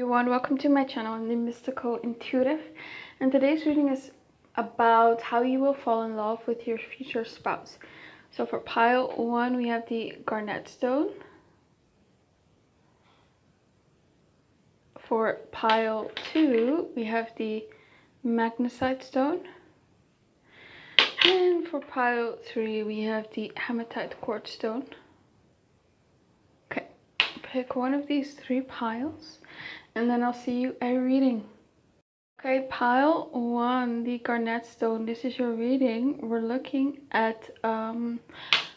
everyone, welcome to my channel. I'm the Mystical Intuitive, and today's reading is about how you will fall in love with your future spouse. So for pile 1 we have the Garnet stone. For pile 2 we have the Magnesite stone, and for pile 3 we have the Hematite quartz stone. Okay, pick one of these 3 piles and then I'll see you at reading. Okay, pile 1, the Garnet stone. This is your reading. We're looking at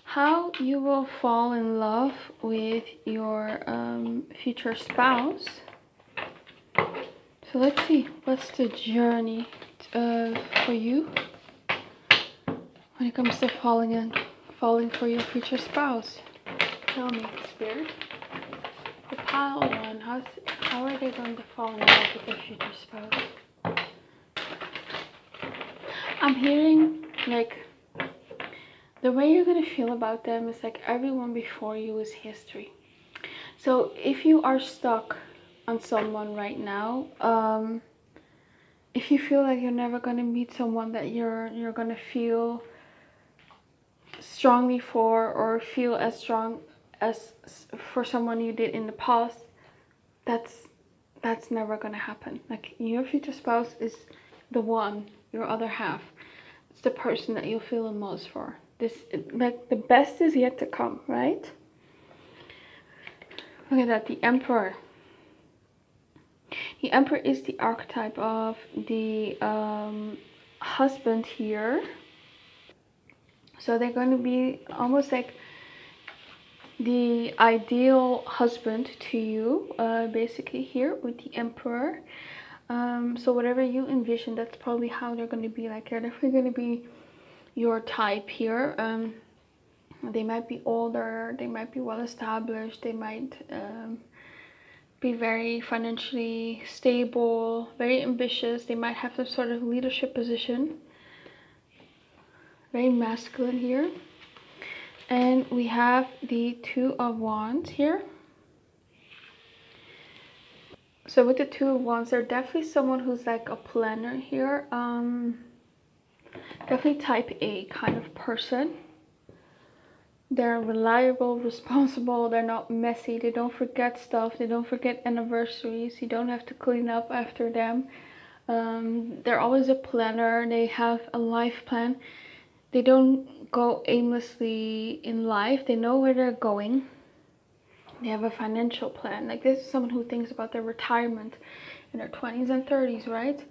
how you will fall in love with your future spouse. So let's see, what's the journey for you when it comes to falling for your future spouse? Tell me, Spirit. For pile 1, how are they going to fall in love with their future spouse? I'm hearing like the way you're gonna feel about them is like everyone before you is history. So if you are stuck on someone right now, if you feel like you're never gonna meet someone that you're gonna feel strongly for, or feel as strong as for someone you did in the past, that's never gonna happen. Like, your future spouse is the one, your other half. It's the person that you'll feel the most for. Like, the best is yet to come, right? Look at that, the Emperor. The Emperor is the archetype of the husband here. So they're going to be almost like the ideal husband to you, basically here with the Emperor. So whatever you envision, that's probably how they're going to be. Like, they're definitely going to be your type here. They might be older, they might be well established, they might be very financially stable, very ambitious, they might have some sort of leadership position. Very masculine here. And we have the Two of Wands here. So with the Two of Wands, they're definitely someone who's like a planner here. Definitely type A kind of person. They're reliable, responsible, they're not messy, they don't forget stuff, they don't forget anniversaries, you don't have to clean up after them. They're always a planner, they have a life plan. They don't go aimlessly in life, they know where they're going. They have a financial plan. Like, this is someone who thinks about their retirement in their 20s and 30s, right?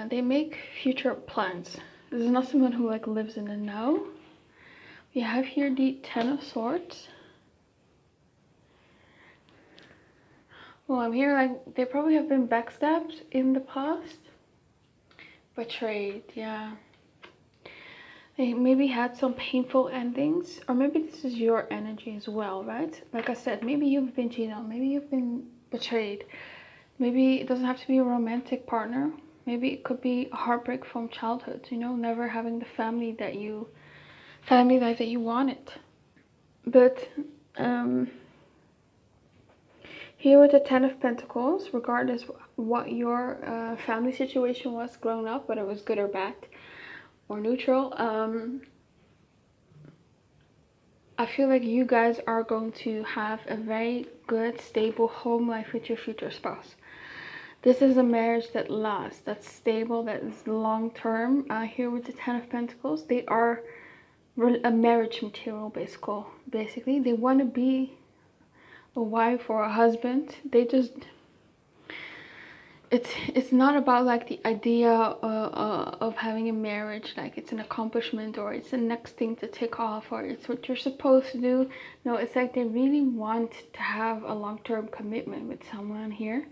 They make future plans. This is not someone who like lives in the now. We have here the Ten of Swords. Well, I'm here like they probably have been backstabbed in the past. Betrayed, yeah. They maybe had some painful endings, or maybe this is your energy as well, right? Like I said, maybe you've been cheated on, maybe you've been betrayed. Maybe it doesn't have to be a romantic partner. Maybe it could be a heartbreak from childhood, you know, never having the family life that you wanted. But here with the Ten of Pentacles, regardless what your family situation was growing up, whether it was good or bad or neutral, I feel like you guys are going to have a very good, stable home life with your future spouse. This is a marriage that lasts, that's stable, that is long term. Here with the Ten of Pentacles, they are a marriage material, basically. They want to be a wife or a husband. They just, it's not about like the idea of having a marriage, like it's an accomplishment or it's the next thing to tick off or it's what you're supposed to do. No, it's like they really want to have a long-term commitment with someone here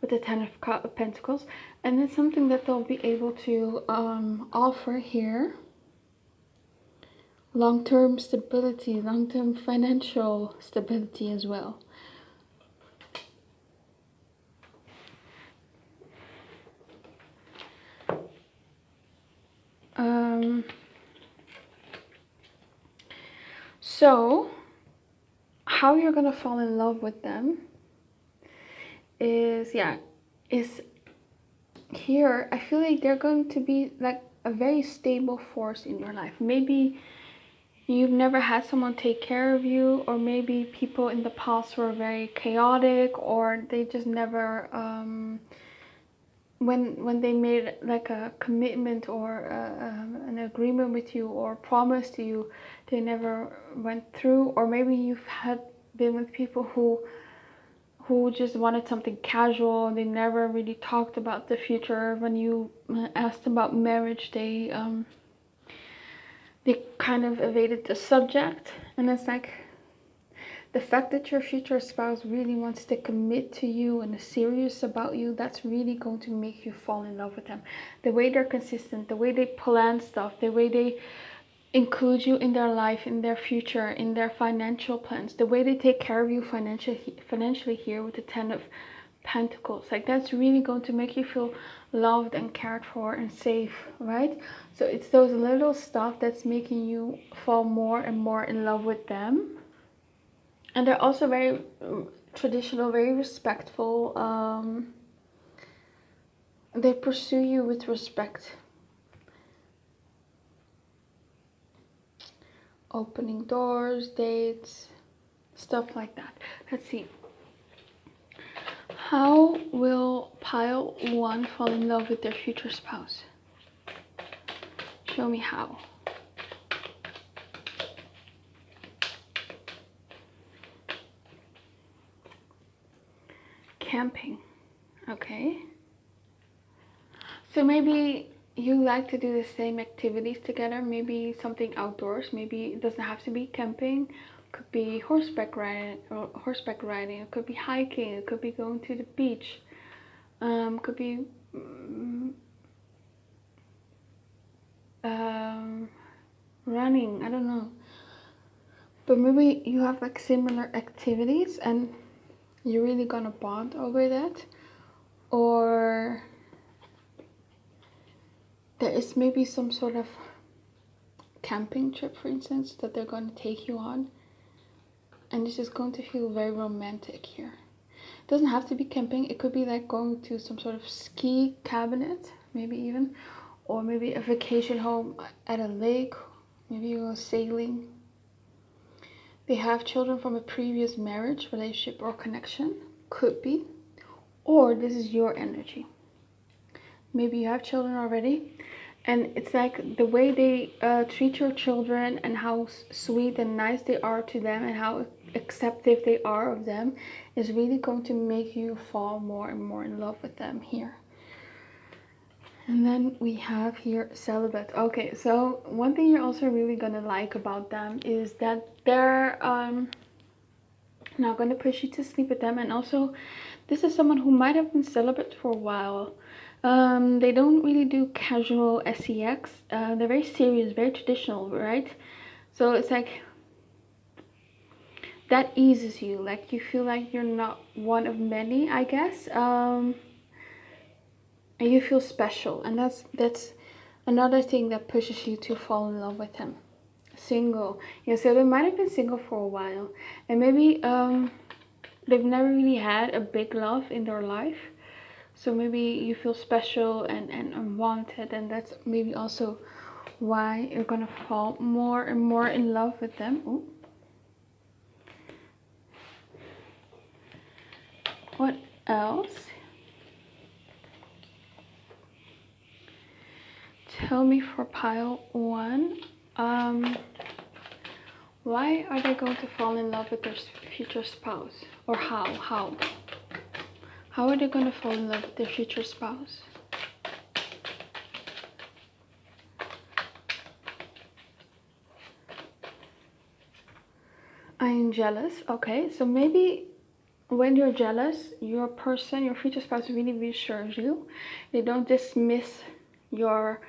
with the Ten of Pentacles, and it's something that they'll be able to offer here. Long-term stability, long-term financial stability as well. So how you're gonna fall in love with them is is, yeah, is here. I feel like they're going to be like a very stable force in your life. Maybe you've never had someone take care of you, or maybe people in the past were very chaotic, or they just never when they made like a commitment or an agreement with you or promised you, they never went through. Or maybe you've been with people who just wanted something casual, and they never really talked about the future. When you asked about marriage, they kind of evaded the subject. And it's like, the fact that your future spouse really wants to commit to you and is serious about you, that's really going to make you fall in love with them. The way they're consistent, the way they plan stuff, the way they include you in their life, in their future, in their financial plans, the way they take care of you financially here with the Ten of Pentacles. Like, that's really going to make you feel loved and cared for and safe, right? So it's those little stuff that's making you fall more and more in love with them. And they're also very traditional, very respectful. They pursue you with respect. Opening doors, dates, stuff like that. Let's see. How will pile 1 fall in love with their future spouse? Show me how. Camping. Okay. So maybe you like to do the same activities together. Maybe something outdoors. Maybe it doesn't have to be camping. It could be horseback riding. It could be hiking. It could be going to the beach. Could be running. I don't know. But maybe you have like similar activities and you're really gonna bond over that. Or there is maybe some sort of camping trip, for instance, that they're going to take you on, and this is going to feel very romantic here. It doesn't have to be camping. It could be like going to some sort of ski cabinet, maybe even, or maybe a vacation home at a lake. Maybe you go sailing. They have children from a previous marriage, relationship, or connection. Could be. Or this is your energy. Maybe you have children already, and it's like the way they treat your children and how sweet and nice they are to them and how acceptive they are of them is really going to make you fall more and more in love with them here. And then we have here celibate. Okay, so one thing you're also really gonna like about them is that they're not gonna push you to sleep with them. And also, this is someone who might have been celibate for a while. They don't really do casual sex. They're very serious, very traditional, right? So it's like that eases you. Like, you feel like you're not one of many, I guess. And you feel special, and that's another thing that pushes you to fall in love with him. Single. Yeah, so they might have been single for a while, and maybe they've never really had a big love in their life. So maybe you feel special and wanted, and that's maybe also why you're gonna fall more and more in love with them. Ooh. What else? Tell me for pile 1. Why are they going to fall in love with their future spouse? Or how? How are they going to fall in love with their future spouse? I am jealous. Okay, so maybe when you're jealous, your person, your future spouse really reassures you. They don't dismiss your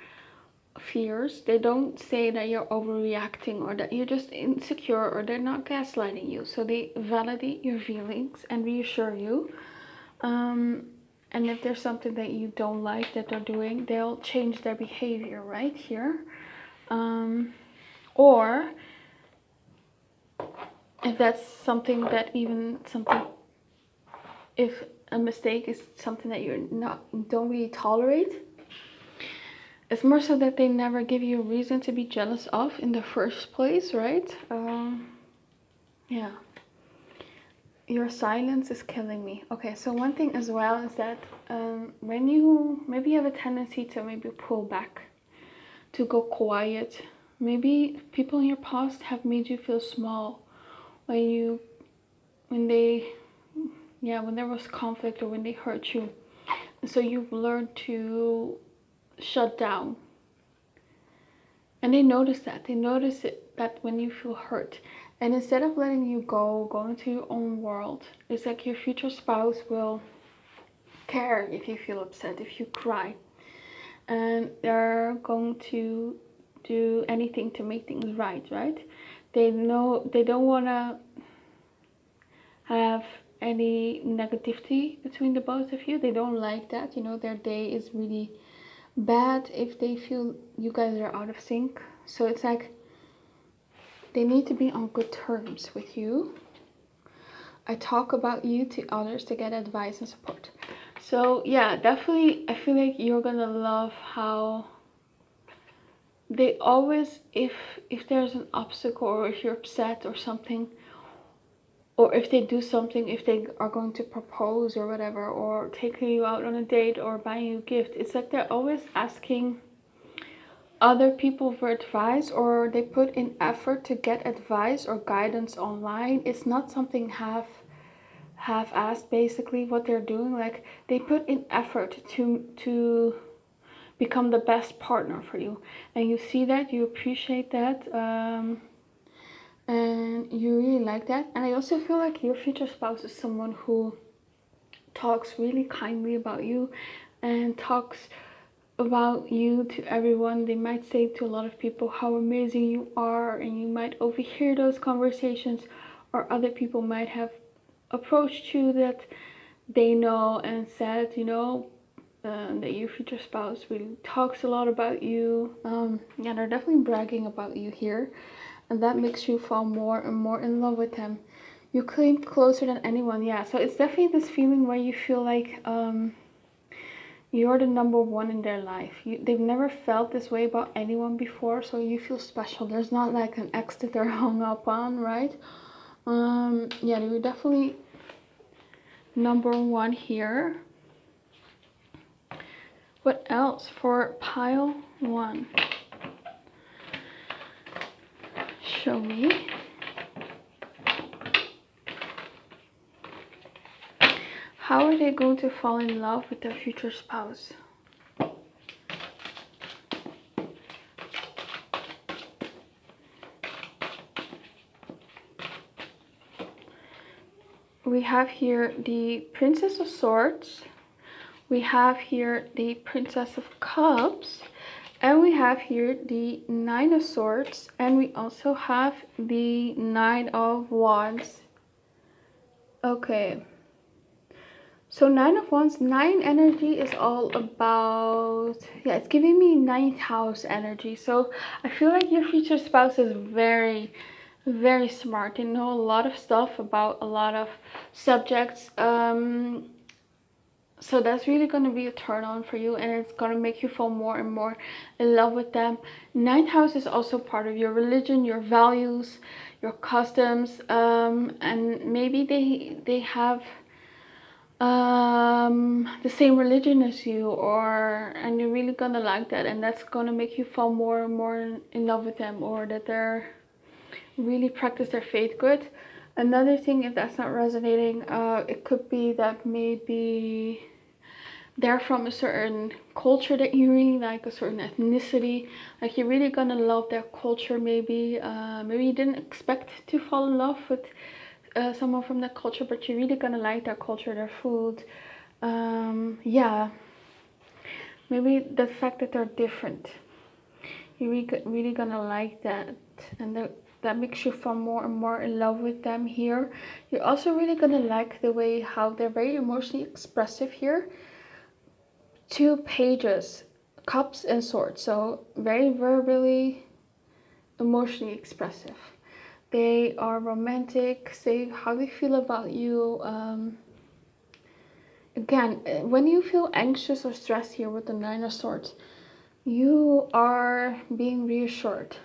fears. They don't say that you're overreacting or that you're just insecure, or they're not gaslighting you. So they validate your feelings and reassure you. And if there's something that you don't like that they're doing, they'll change their behavior right here. Or if that's something that if a mistake is something that you don't really tolerate. It's more so that they never give you a reason to be jealous of in the first place, right? Yeah. Your silence is killing me. Okay, so one thing as well is that when you maybe have a tendency to maybe pull back, to go quiet. Maybe people in your past have made you feel small when there was conflict or when they hurt you. So you've learned to shut down. And they notice that. They notice that when you feel hurt. And instead of letting you go into your own world, it's like your future spouse will care if you feel upset, if you cry. And they're going to do anything to make things right? They know they don't want to have any negativity between the both of you. They don't like that. Their day is really bad if they feel you guys are out of sync. So it's like they need to be on good terms with you. I talk about you to others to get advice and support. So yeah, definitely I feel like you're gonna love how they always, if there's an obstacle or if you're upset or something, or if they do something, if they are going to propose or whatever, or taking you out on a date or buying you a gift, it's like they're always asking other people for advice, or they put in effort to get advice or guidance online. It's not something half-assed basically what they're doing. Like they put in effort to become the best partner for you, and you see that, you appreciate that, and you really like that. And I also feel like your future spouse is someone who talks really kindly about you and talks about you to everyone. They might say to a lot of people how amazing you are, and you might overhear those conversations, or other people might have approached you that they know and said, that your future spouse really talks a lot about you. Yeah, they're definitely bragging about you here, and that makes you fall more and more in love with them. You cling closer than anyone. Yeah, so it's definitely this feeling where you feel like you're the number one in their life. They've never felt this way about anyone before, so you feel special. There's not like an ex that they're hung up on, right? Yeah, you're definitely number one here. What else for pile one? Show me. How are they going to fall in love with their future spouse? We have here the Princess of Swords. We have here the Princess of Cups. And we have here the Nine of Swords. And we also have the Nine of Wands. Okay. So Nine of Wands, 9 energy is all about, yeah, it's giving me 9th house energy. So I feel like your future spouse is very, very smart. They know a lot of stuff about a lot of subjects. So that's really going to be a turn on for you, and it's going to make you fall more and more in love with them. 9th house is also part of your religion, your values, your customs, and maybe they have the same religion as you, and you're really gonna like that, and that's gonna make you fall more and more in love with them, or that they're really practice their faith good. Another thing, if that's not resonating, it could be that maybe they're from a certain culture that you really like, a certain ethnicity, like you're really gonna love their culture. Maybe you didn't expect to fall in love with someone from that culture, but you're really gonna like their culture, their food. Yeah, maybe the fact that they're different, you're really gonna like that, and that makes you fall more and more in love with them here. You're also really gonna like the way how they're very emotionally expressive here. 2 pages, cups and swords, so very verbally, emotionally expressive. They are romantic, say how they feel about you. again, when you feel anxious or stressed here with the Nine of Swords, you are being reassured.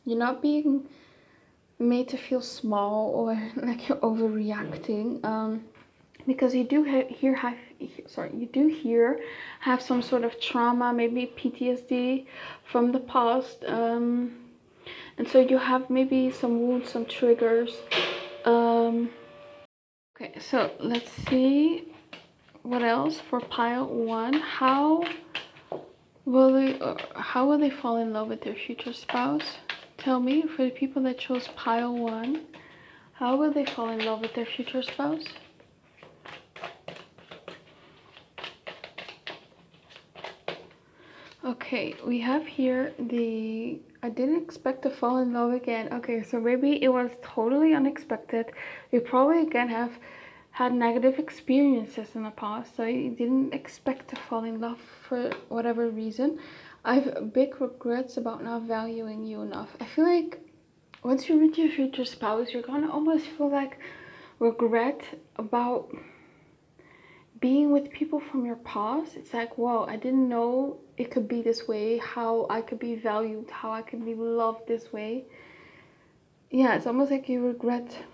You're not being made to feel small or like you're overreacting. Because you do have some sort of trauma, maybe PTSD from the past, and so you have maybe some wounds, some triggers. Okay, so let's see what else for pile 1. How will they fall in love with their future spouse? Tell me, for the people that chose pile 1, how will they fall in love with their future spouse? Okay, we have here the I didn't expect to fall in love again. Okay, so maybe it was totally unexpected. You probably again have had negative experiences in the past, so you didn't expect to fall in love for whatever reason. I have big regrets about not valuing you enough. I feel like once you meet your future spouse, you're gonna almost feel like regret about being with people from your past. It's like, whoa, I didn't know it could be this way, how I could be valued, how I could be loved this way. Yeah, it's almost like you regret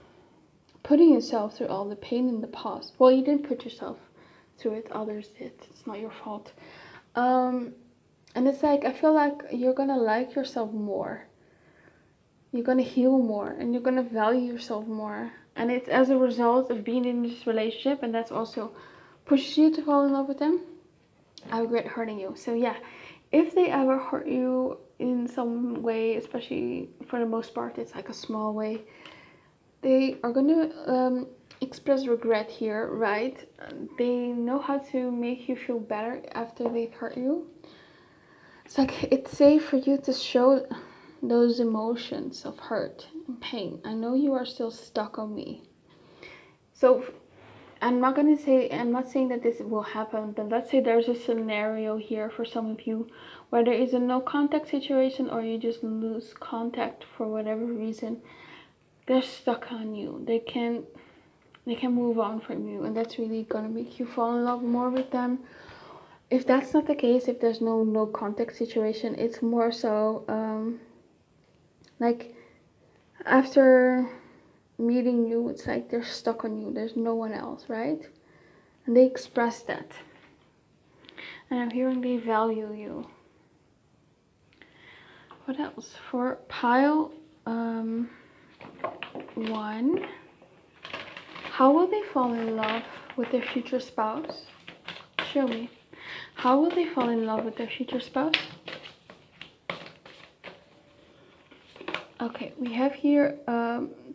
putting yourself through all the pain in the past. Well, you didn't put yourself through it, others did. It's not your fault. And it's like, I feel like you're gonna like yourself more. You're gonna heal more and you're gonna value yourself more. And it's as a result of being in this relationship, and that's also pushes you to fall in love with them. I regret hurting you. So yeah, if they ever hurt you in some way, especially for the most part, it's like a small way, they are gonna express regret here, right? They know how to make you feel better after they've hurt you. It's like it's safe for you to show those emotions of hurt and pain. I know you are still stuck on me. So I'm not saying that this will happen, but let's say there's a scenario here for some of you where there is a no contact situation, or you just lose contact for whatever reason. They're stuck on you. They can move on from you, and that's really gonna make you fall in love more with them. If that's not the case, if there's no contact situation, it's more so like after meeting you, it's like they're stuck on you. There's no one else, right? And they express that. And I'm hearing they value you. What else? For pile 1, how will they fall in love with their future spouse? Show me. How will they fall in love with their future spouse? Okay, we have here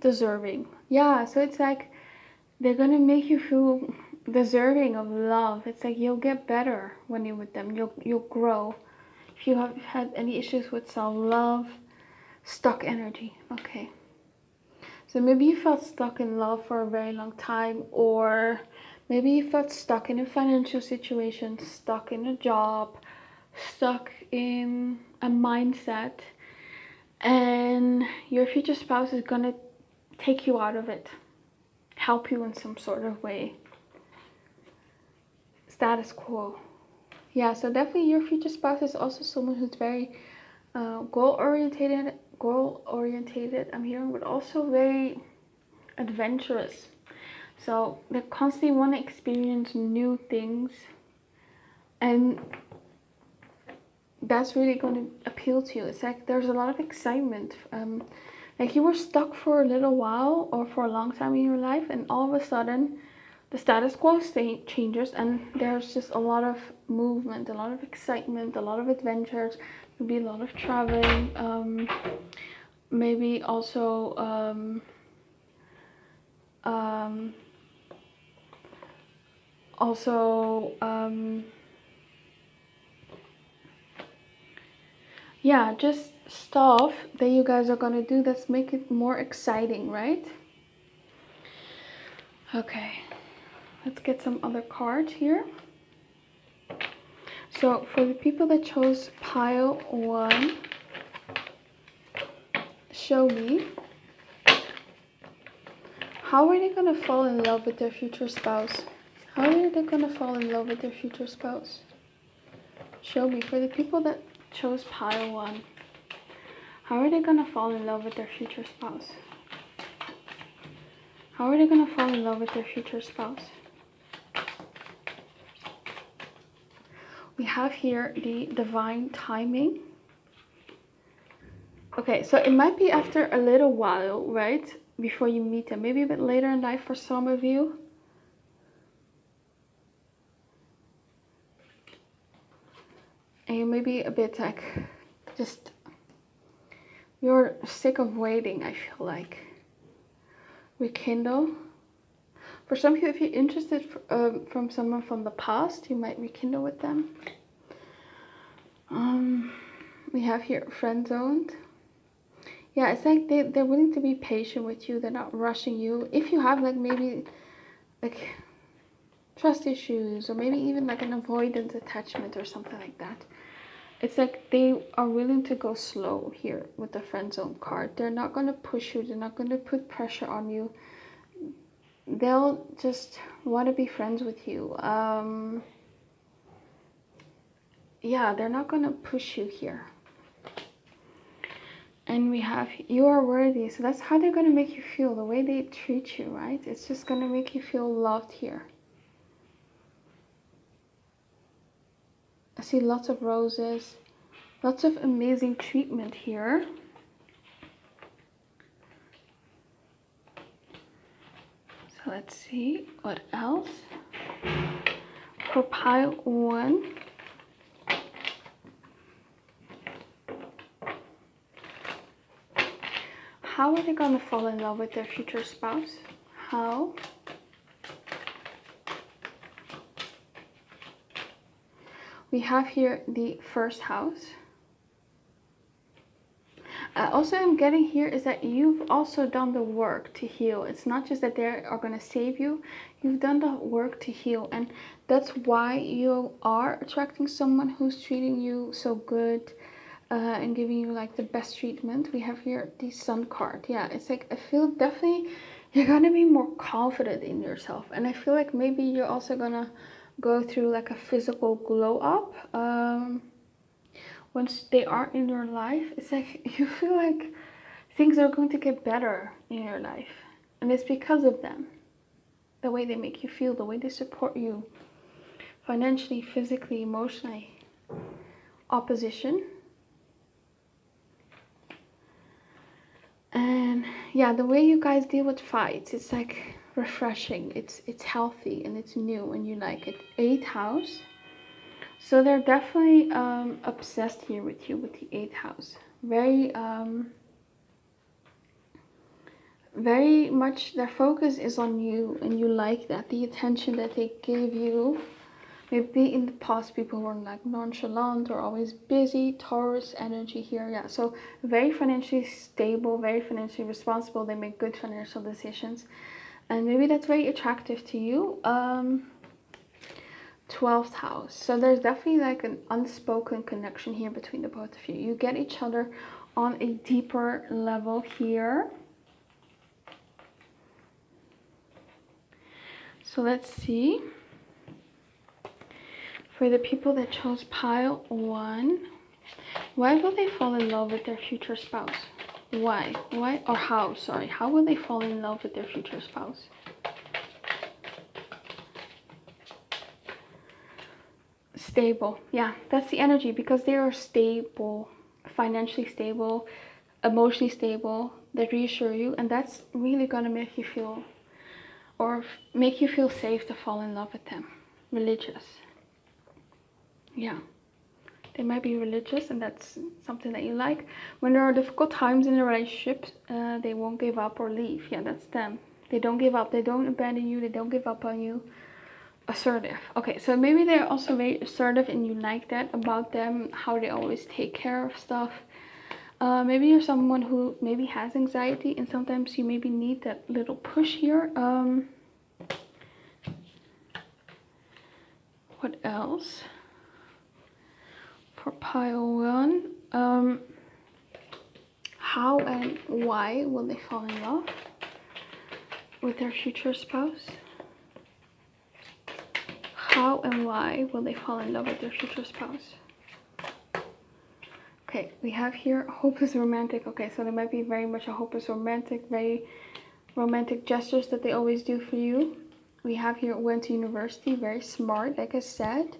deserving. Yeah, so it's like they're gonna make you feel deserving of love. It's like you'll get better when you're with them. You'll grow. If you have had any issues with self-love, stuck energy. Okay. So maybe you felt stuck in love for a very long time, or maybe you felt stuck in a financial situation, stuck in a job, stuck in a mindset, and your future spouse is gonna take you out of it, help you in some sort of way. Status quo. Yeah, so definitely your future spouse is also someone who's very goal orientated. I'm hearing, but also very adventurous. So they constantly want to experience new things, and that's really going to appeal to you. It's like there's a lot of excitement. Like you were stuck for a little while or for a long time in your life, and all of a sudden the status quo changes, and there's just a lot of movement, a lot of excitement, a lot of adventures. There'll be a lot of traveling, maybe also yeah, just stuff that you guys are gonna do that's make it more exciting, right? Okay, let's get some other cards here. So for the people that chose pile 1, show me, how are they gonna fall in love with their future spouse? How are they gonna fall in love with their future spouse? Show me. For the people that chose pile 1, how are they gonna fall in love with their future spouse? How are they gonna fall in love with their future spouse? We have here the divine timing. Okay, so it might be after a little while, right? Before you meet them. Maybe a bit later in life for some of you. And maybe a bit like, just, you're sick of waiting, I feel like. Rekindle. For some of you, if you're interested from someone from the past, you might rekindle with them. We have here friend zoned. Yeah, it's like they're willing to be patient with you. They're not rushing you. If you have like maybe like trust issues, or maybe even like an avoidance attachment or something like that, it's like they are willing to go slow here with the friend zone card. They're not going to push you. They're not going to put pressure on you. They'll just want to be friends with you. Yeah, they're not going to push you here. And we have, you are worthy. So that's how they're going to make you feel, the way they treat you, right? It's just going to make you feel loved here. I see lots of roses, lots of amazing treatment here. So let's see what else. For pile 1, how are they going to fall in love with their future spouse? How? We have here the first house. Also, I'm getting here is that you've also done the work to heal. It's not just that they are going to save you. You've done the work to heal. And that's why you are attracting someone who's treating you so good and giving you like the best treatment. We have here the Sun card. Yeah, it's like I feel definitely you're going to be more confident in yourself. And I feel like maybe you're also going to go through like a physical glow up. Once they are in your life, it's like you feel like things are going to get better in your life. And it's because of them. The way they make you feel, the way they support you. Financially, physically, emotionally. Opposition. And yeah, the way you guys deal with fights, it's like refreshing. It's healthy and it's new and you like it. 8th house. So they're definitely obsessed here with you with the 8th house. Very much their focus is on you and you like that. The attention that they give you. Maybe in the past people were like nonchalant or always busy. Taurus energy here. Yeah, so very financially stable, very financially responsible. They make good financial decisions. And maybe that's very attractive to you. 12th house. So there's definitely like an unspoken connection here between the both of you. You get each other on a deeper level here. So let's see. For the people that chose pile 1, why will they fall in love with their future spouse? Why? Why? Or how? Sorry. How will they fall in love with their future spouse? Stable. Yeah, that's the energy because they are stable, financially stable, emotionally stable. They reassure you, and that's really gonna make you feel, or make you feel safe to fall in love with them. Religious. Yeah, they might be religious, and that's something that you like. When there are difficult times in a relationship, they won't give up or leave. Yeah, that's them. They don't give up. They don't abandon you. They don't give up on you. Assertive. Okay, so maybe they're also very assertive and you like that about them, how they always take care of stuff. Maybe you're someone who maybe has anxiety and sometimes you maybe need that little push here. What else? For pile 1, how and why will they fall in love with their future spouse? How and why will they fall in love with their future spouse? Okay, we have here hopeless romantic. Okay, so there might be very much a hopeless romantic, very romantic gestures that they always do for you. We have here went to university, very smart, like I said.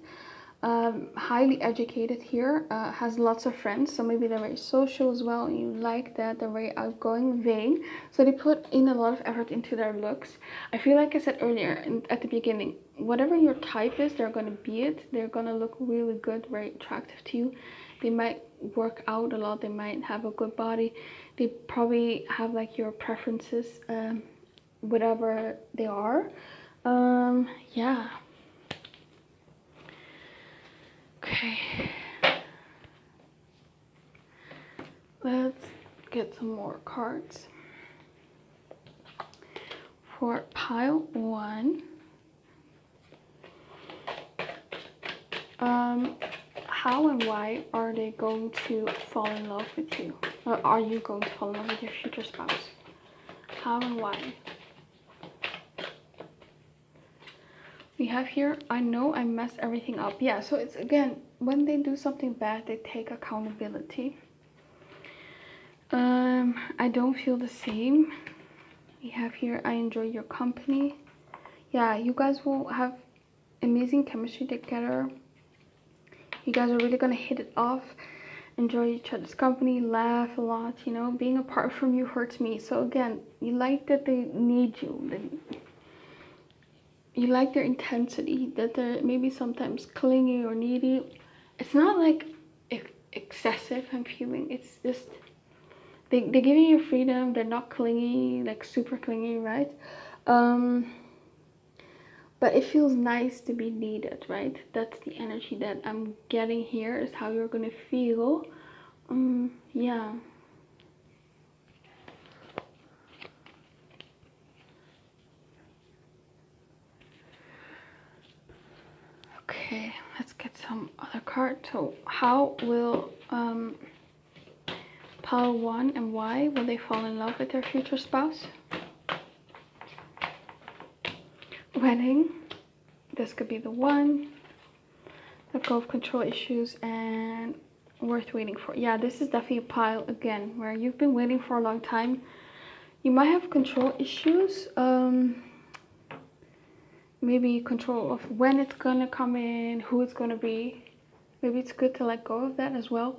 Highly educated here, has lots of friends, so maybe they're very social as well, and you like that. They're very outgoing, vain, so they put in a lot of effort into their looks. I feel like I said earlier at the beginning, whatever your type is, they're going to be it. They're going to look really good, very attractive to you. They might work out a lot, they might have a good body, they probably have like your preferences, whatever they are. Yeah. Okay, let's get some more cards. For pile 1, how and why are they going to fall in love with you? Or are you going to fall in love with your future spouse? How and why? We have here, I know I messed everything up. Yeah, so it's again, when they do something bad, they take accountability. I don't feel the same. We have here, I enjoy your company. Yeah, you guys will have amazing chemistry together. You guys are really gonna hit it off, enjoy each other's company, laugh a lot. You know, being apart from you hurts me. So again, you like that they need you. You like their intensity, that they're maybe sometimes clingy or needy. It's not like excessive, I'm feeling. It's just they're giving you freedom. They're not clingy, like super clingy, right? But it feels nice to be needed, right? That's the energy that I'm getting here, is how you're gonna feel. Yeah. Okay, let's get some other cards. So how will pile 1 and why will they fall in love with their future spouse? Wedding, this could be the one. Let go of control issues and worth waiting for. Yeah, this is definitely a pile again where you've been waiting for a long time. You might have control issues, maybe control of when it's gonna come in, who it's gonna be. Maybe it's good to let go of that as well.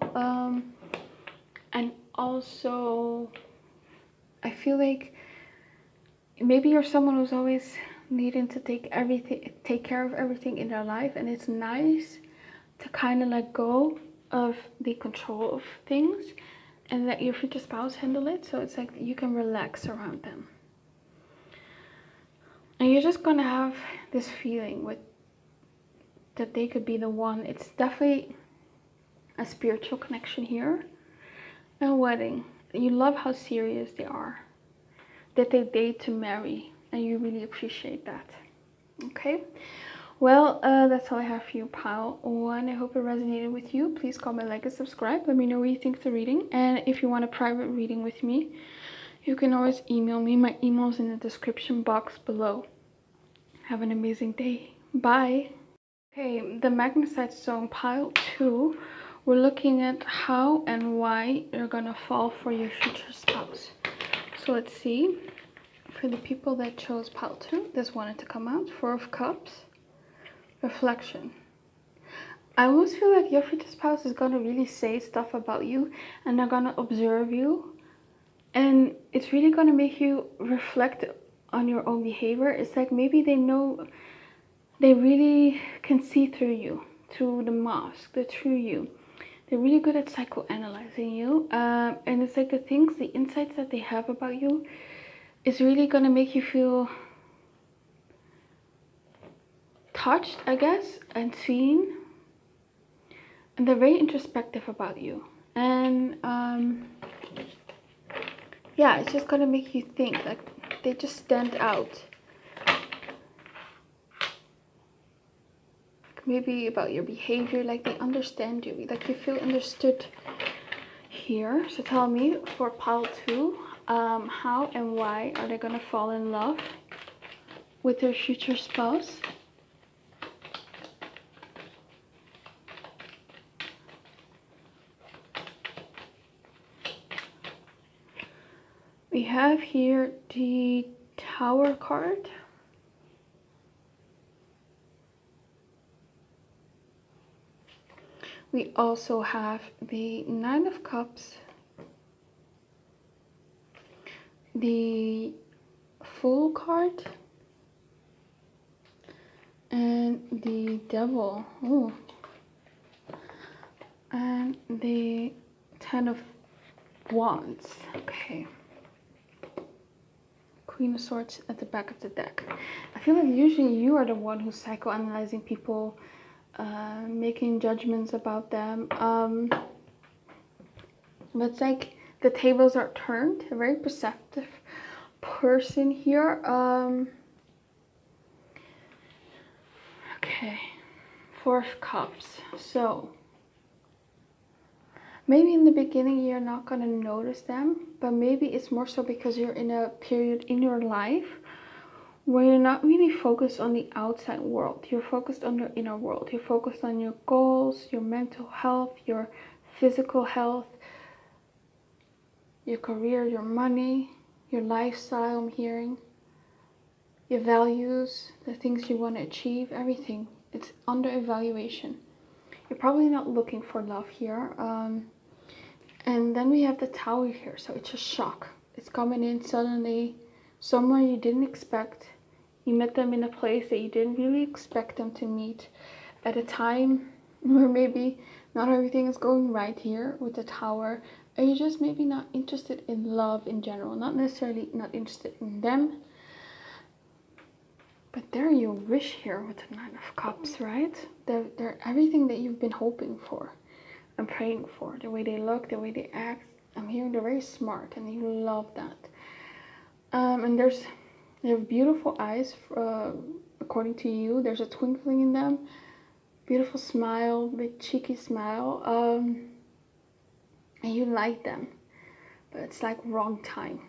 And also I feel like maybe you're someone who's always needing to take care of everything in their life, and it's nice to kind of let go of the control of things and let your future spouse handle it, so it's like you can relax around them. And you're just gonna have this feeling with that they could be the one. It's definitely a spiritual connection here. A wedding. You love how serious they are, that they date to marry, and you really appreciate that. Okay, well, that's all I have for you, pile 1. I hope it resonated with you. Please comment, like, and subscribe. Let me know what you think of the reading, and if you want a private reading with me, you can always email me. My email is in the description box below. Have an amazing day. Bye. Okay, the Magnesite stone, pile 2. We're looking at how and why you're gonna fall for your future spouse. So let's see. For the people that chose pile 2, this wanted to come out. 4 of Cups. Reflection. I almost feel like your future spouse is gonna really say stuff about you, and they're gonna observe you, and it's really gonna make you reflect on your own behavior. It's like maybe they know, they really can see through you, through the mask, through you. They're really good at psychoanalyzing you, and it's like the things, the insights that they have about you is really gonna make you feel touched, I guess, and seen. And they're very introspective about you, and yeah, it's just gonna make you think. Like they just stand out. Maybe about your behavior, like they understand you, like you feel understood here. So tell me, for pile 2, how and why are they gonna fall in love with their future spouse? We have here the Tower card. We also have the Nine of Cups, the Fool card, and the Devil. Ooh. And the Ten of Wands. Okay. Queen of Swords at the back of the deck. I feel like usually you are the one who's psychoanalyzing people, making judgments about them. But it's like the tables are turned. A very perceptive person here. Okay. Four of Cups. So maybe in the beginning you're not going to notice them, but maybe it's more so because you're in a period in your life where you're not really focused on the outside world. You're focused on your inner world. You're focused on your goals, your mental health, your physical health, your career, your money, your lifestyle, I'm hearing, your values, the things you want to achieve, everything. It's under evaluation. You're probably not looking for love here. And then we have the Tower here, so it's a shock. It's coming in suddenly, somewhere you didn't expect. You met them in a place that you didn't really expect them to meet at a time where maybe not everything is going right here with the Tower. And you're just maybe not interested in love in general, not necessarily not interested in them. But they're your wish here with the Nine of Cups, right? They're everything that you've been hoping for and praying for. The way they look, the way they act. I'm hearing they're very smart and you love that. And they have beautiful eyes, according to you. There's a twinkling in them. Beautiful smile, big cheeky smile. And you like them. But it's like wrong time.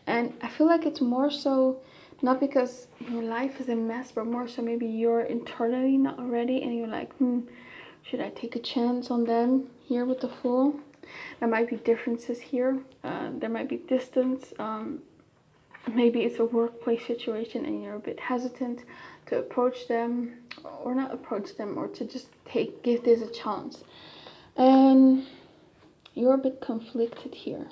And I feel like it's more so, not because your life is a mess, but more so maybe you're internally not ready and you're like, should I take a chance on them here with the Fool? There might be differences here. There might be distance. Maybe it's a workplace situation and you're a bit hesitant to approach them, or not approach them, or to just give this a chance. And you're a bit conflicted here.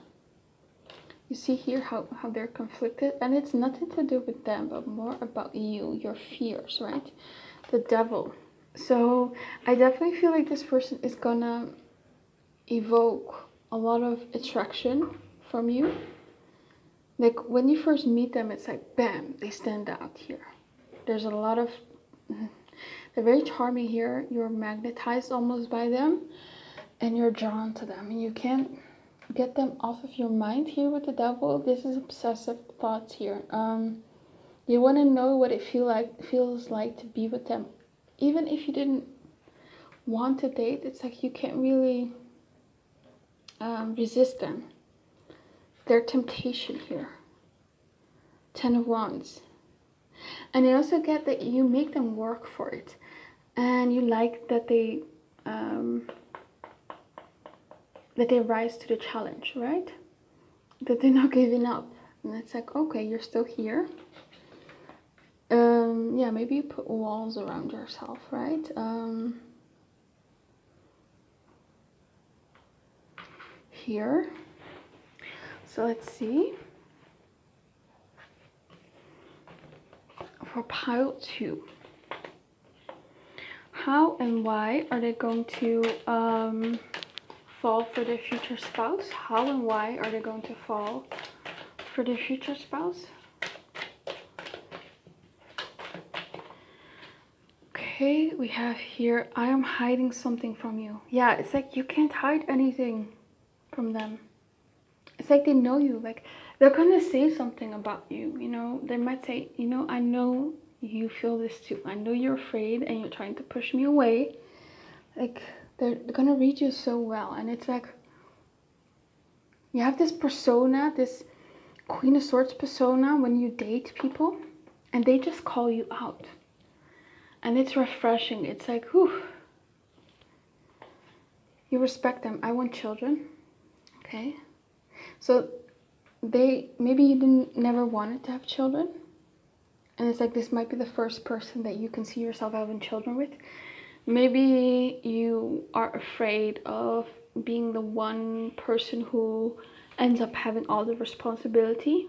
You see here how they're conflicted, and it's nothing to do with them, but more about you, your fears, right? The Devil. So I definitely feel like this person is gonna evoke a lot of attraction from you. Like when you first meet them, it's like bam, they stand out here. There's a lot of, they're very charming here. You're magnetized almost by them and you're drawn to them, and you can't get them off of your mind here with the Devil. This is obsessive thoughts here. You want to know what it feels like to be with them. Even if you didn't want to date, it's like you can't really resist them. Their temptation here. Ten of Wands. And you also get that you make them work for it. And you like that they rise to the challenge, right? That they're not giving up. And it's like, okay, you're still here. Yeah, maybe you put walls around yourself, right? Here. So let's see. For pile 2. How and why are they going to fall for their future spouse? How and why are they going to fall for their future spouse? Okay, we have here, I am hiding something from you. Yeah, it's like you can't hide anything from them. It's like they know you. Like they're gonna say something about you, you know. They might say, you know, I know you feel this too. I know you're afraid and you're trying to push me away. Like they're gonna read you so well. And it's like you have this persona, this Queen of Swords persona when you date people, and they just call you out. And it's refreshing. It's like, whew. You respect them. I want children. Okay. So maybe you never wanted to have children, and it's like this might be the first person that you can see yourself having children with. Maybe you are afraid of being the one person who ends up having all the responsibility,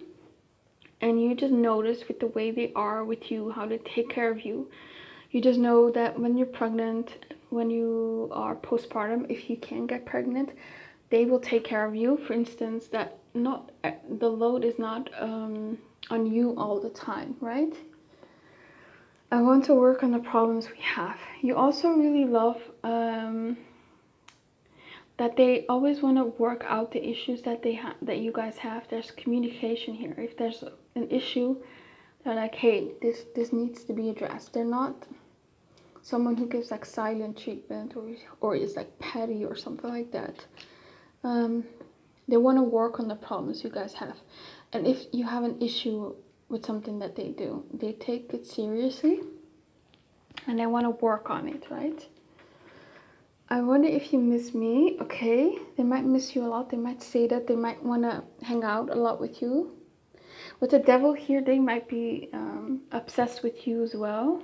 and you just notice with the way they are with you, how they take care of you. You just know that when you're pregnant, when you are postpartum, if you can get pregnant, they will take care of you. For instance, that not the load is not on you all the time, right? I want to work on the problems we have. You also really love that they always want to work out the issues that that you guys have. There's communication here. If there's an issue, they're like, hey, this needs to be addressed. They're not someone who gives like silent treatment or is like petty or something like that. They want to work on the problems you guys have. And if you have an issue with something that they do, they take it seriously and they want to work on it, right? I wonder if you miss me. Okay, they might miss you a lot. They might say that. They might want to hang out a lot with you. With the devil here, they might be obsessed with you as well.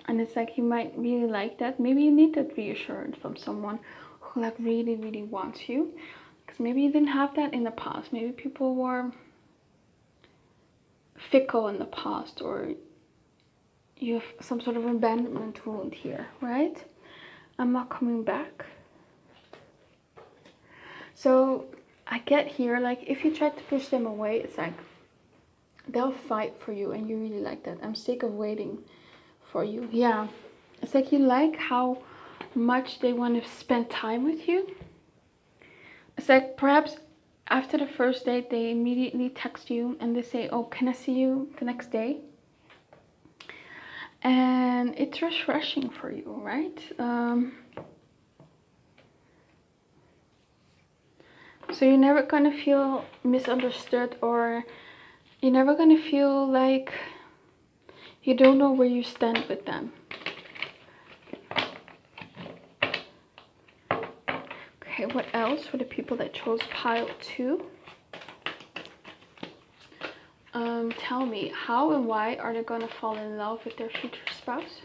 And it's like you might really like that. Maybe you need that reassurance from someone who like really, really wants you. Because maybe you didn't have that in the past. Maybe people were fickle in the past, or you have some sort of abandonment wound here, right? I'm not coming back. So I get here, like if you try to push them away, it's like they'll fight for you and you really like that. I'm sick of waiting for you. Yeah, it's like you like how much they want to spend time with you. It's like perhaps after the first date they immediately text you and they say, oh, can I see you the next day? And it's refreshing for you, right? So you're never gonna feel misunderstood, or you're never gonna feel like you don't know where you stand with them. Okay, what else for the people that chose pile 2? Tell me, how and why are they gonna fall in love with their future spouse?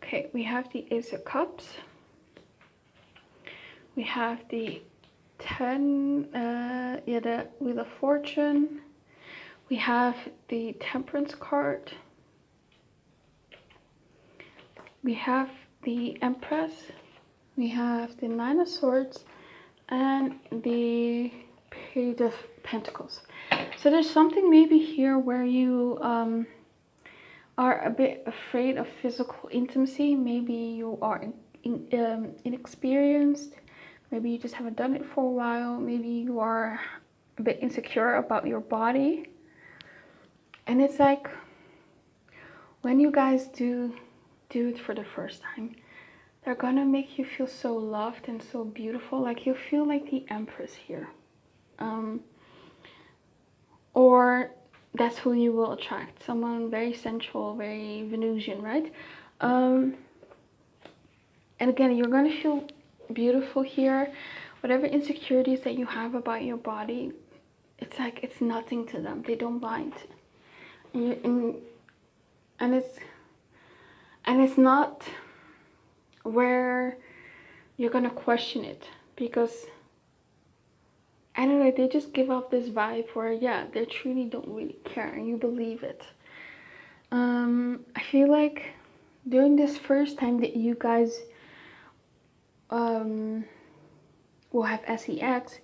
Okay, we have the Ace of Cups. We have the 10, the Wheel of Fortune. We have the Temperance card. We have the Empress. We have the 9 of Swords and the Page of Pentacles. So there's something maybe here where you are a bit afraid of physical intimacy. Maybe you are inexperienced. Maybe you just haven't done it for a while. Maybe you are a bit insecure about your body. And it's like when you guys do it for the first time, they're gonna make you feel so loved and so beautiful. Like you feel like the Empress here. Or that's who you will attract. Someone very sensual, very Venusian, right? And again, you're gonna feel beautiful here. Whatever insecurities that you have about your body, it's like it's nothing to them. They don't mind. And it's not where you're gonna question it, because I don't know, they just give off this vibe where, yeah, they truly don't really care and you believe it. I feel like during this first time that you guys will have sex,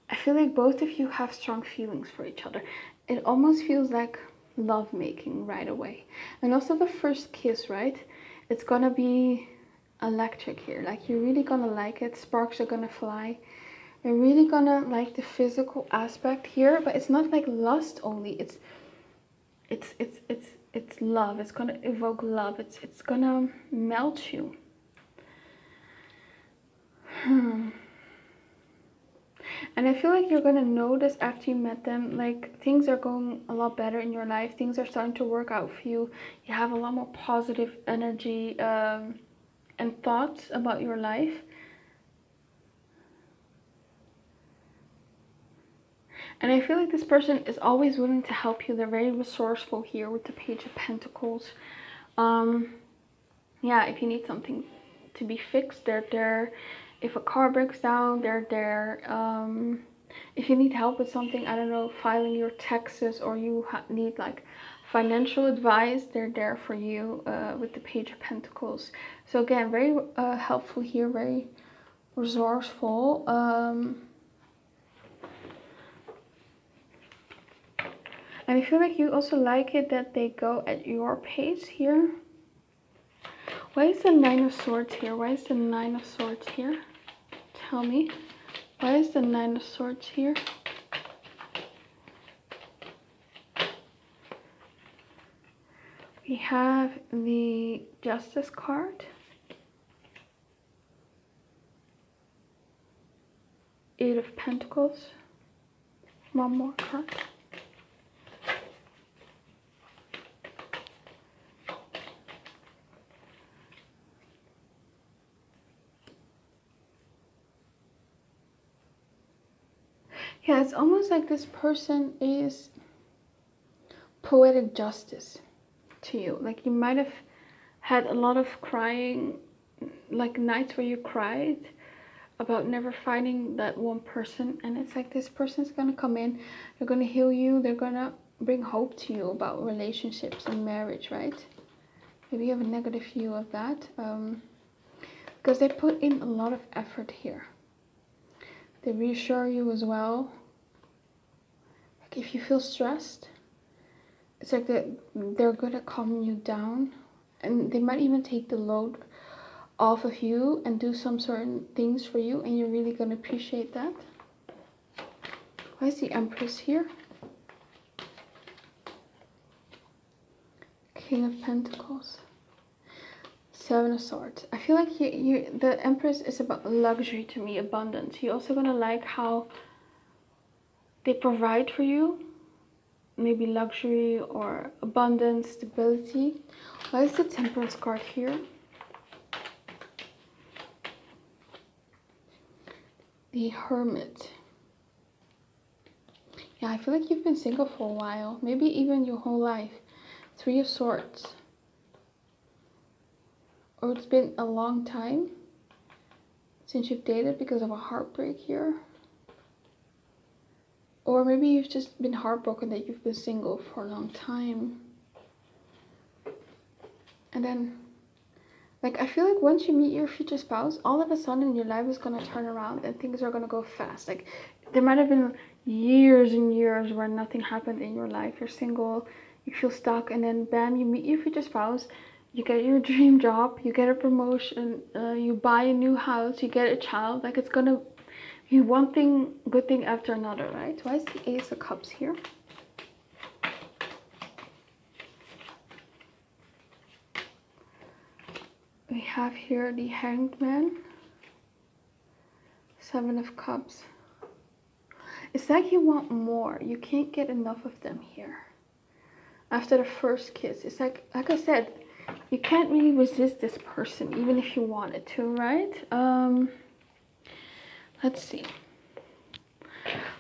I feel like both of you have strong feelings for each other. It almost feels like love making right away. And also the first kiss, right? It's gonna be electric here. Like you're really gonna like it. Sparks are gonna fly. You're really gonna like the physical aspect here, but it's not like lust only. It's love. It's gonna evoke love. It's gonna melt you. And I feel like you're gonna notice after you met them, like things are going a lot better in your life. Things are starting to work out for you. You have a lot more positive energy. and thoughts about your life. And I feel like this person is always willing to help you. They're very resourceful here with the Page of Pentacles. Yeah, if you need something to be fixed, they're there. If a car breaks down, they're there. If you need help with something, I don't know, filing your taxes, or you need like financial advice, they're there for you with the Page of Pentacles. So again, very helpful here, very resourceful. And I feel like you also like it that they go at your pace here. Why is the Nine of Swords here? Why is the Nine of Swords here? Tell me. Why is the Nine of Swords here? We have the Justice card. Eight of Pentacles. One more card. Yeah, it's almost like this person is poetic justice to you. Like you might have had a lot of crying, like nights where you cried about never finding that one person, and it's like this person's gonna come in, they're gonna heal you, they're gonna bring hope to you about relationships and marriage, right? Maybe you have a negative view of that, because they put in a lot of effort here. They reassure you as well. Like if you feel stressed, it's like they're good at calming you down, and they might even take the load off of you and do some certain things for you, and you're really going to appreciate that. Why is the Empress here? King of Pentacles. Seven of Swords. I feel like the Empress is about luxury to me, abundance. You're also going to like how they provide for you. Maybe luxury or abundance, stability. Why is the Temperance card here? The Hermit. Yeah, I feel like you've been single for a while. Maybe even your whole life. Three of Swords. Or it's been a long time since you've dated because of a heartbreak here. Or maybe you've just been heartbroken that you've been single for a long time. And then, like, I feel like once you meet your future spouse, all of a sudden your life is going to turn around and things are going to go fast. Like, there might have been years and years where nothing happened in your life. You're single, you feel stuck, and then bam, you meet your future spouse. You get your dream job, you get a promotion, you buy a new house, you get a child. Like, it's going to be one thing, good thing after another, right? Why is the Ace of Cups here? We have here the Hanged Man. Seven of Cups. It's like you want more. You can't get enough of them here. After the first kiss, it's like I said, you can't really resist this person, even if you wanted to, right? Let's see.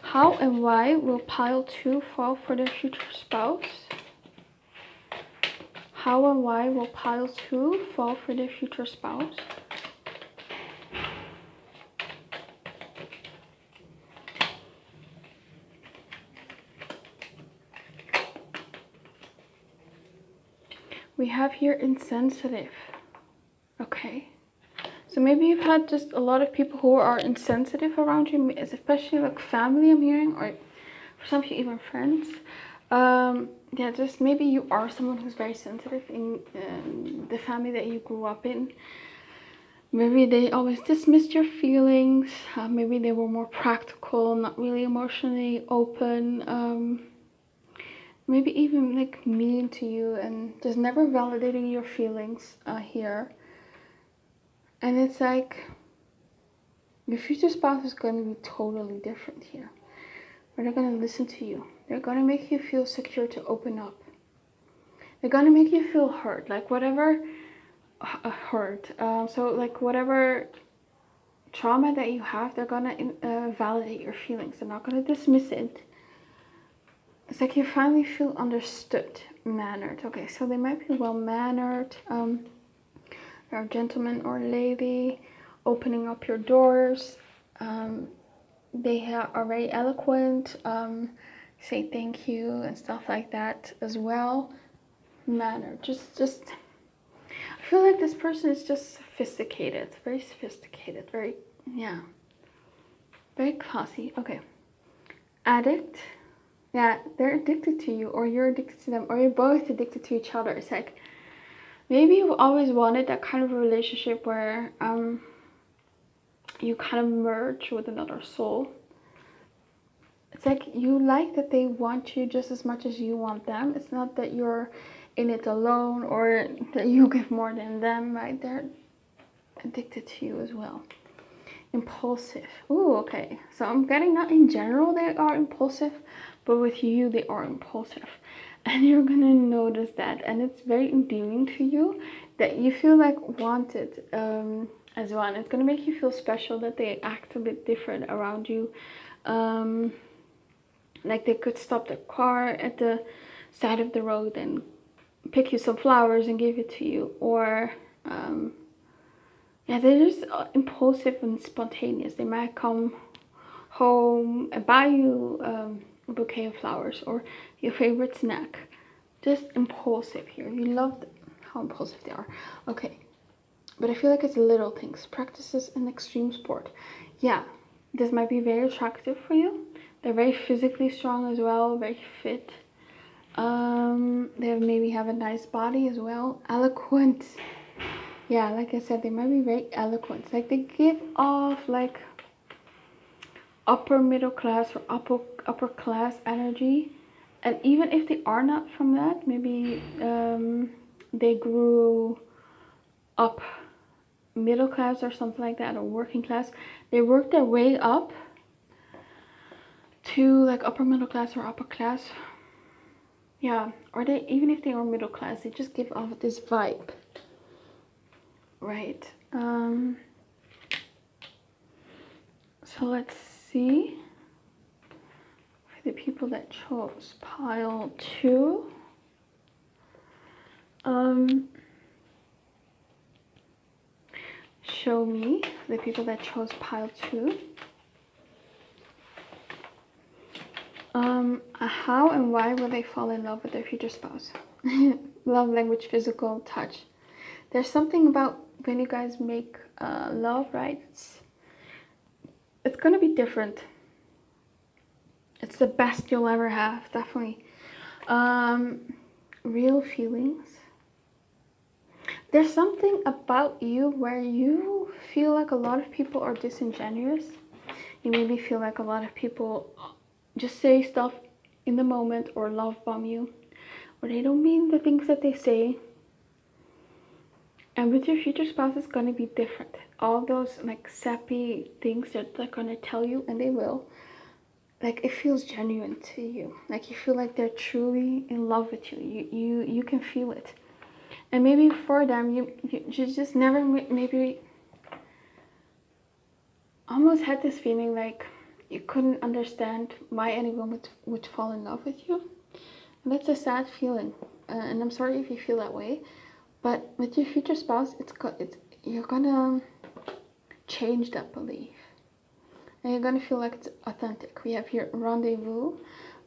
How and why will pile 2 fall for their future spouse? How and why will pile 2 fall for their future spouse? We have here insensitive. Okay. So maybe you've had just a lot of people who are insensitive around you, especially like family, I'm hearing, or for some of you even friends. Yeah, just maybe you are someone who's very sensitive in the family that you grew up in. Maybe they always dismissed your feelings. Maybe they were more practical, not really emotionally open. Maybe even like mean to you and just never validating your feelings here. And it's like your future spouse is going to be totally different here. Where they're going to listen to you. They're going to make you feel secure to open up. They're going to make you feel hurt. Like whatever hurt. So like whatever trauma that you have, they're gonna validate your feelings. They're not gonna dismiss it. It's like you finally feel understood, mannered. Okay, so they might be well mannered. They're a gentleman or lady, opening up your doors. They are very eloquent. Say thank you and stuff like that as well. Mannered. Just. I feel like this person is just sophisticated, very sophisticated, very, yeah, very classy. Okay. Addict. Yeah, they're addicted to you, or you're addicted to them, or you're both addicted to each other. It's like, maybe you've always wanted that kind of a relationship where you kind of merge with another soul. It's like you like that they want you just as much as you want them. It's not that you're in it alone or that you give more than them, right? They're addicted to you as well. Impulsive. Ooh, okay. So I'm getting that in general they are impulsive, but with you they are impulsive. And you're gonna notice that, and it's very endearing to you that you feel like wanted as well. And it's gonna make you feel special that they act a bit different around you. Like they could stop their car at the side of the road and pick you some flowers and give it to you, or yeah, they're just impulsive and spontaneous. They might come home and buy you a bouquet of flowers or your favorite snack. Just impulsive here. You love how impulsive they are. Okay, but I feel like it's little things. Practices an extreme sport. Yeah, this might be very attractive for you. They're very physically strong as well, very fit. They maybe have a nice body as well. Eloquent. Yeah, like I said, they might be very eloquent. Like they give off like upper middle class or upper class energy. And even if they are not from that, maybe they grew up middle class or something like that, or working class. They worked their way up to like upper middle class or upper class. Yeah, or they, even if they are middle class, they just give off this vibe, right? So let's see for the people that chose pile 2. Show me the people that chose pile 2. How and why will they fall in love with their future spouse? Love language, physical touch. There's something about when you guys make love, right? It's gonna be different. It's the best you'll ever have, definitely. Real feelings. There's something about you where you feel like a lot of people are disingenuous. You maybe feel like a lot of people just say stuff in the moment or love bomb you, or they don't mean the things that they say. And with your future spouse, it's going to be different. All those like sappy things that they're going to tell you, and they will, like it feels genuine to you. Like you feel like they're truly in love with you. You can feel it. And maybe for them, you just never maybe almost had this feeling like you couldn't understand why anyone would fall in love with you. And that's a sad feeling. And I'm sorry if you feel that way. But with your future spouse, you're gonna change that belief. And you're gonna feel like it's authentic. We have here rendezvous,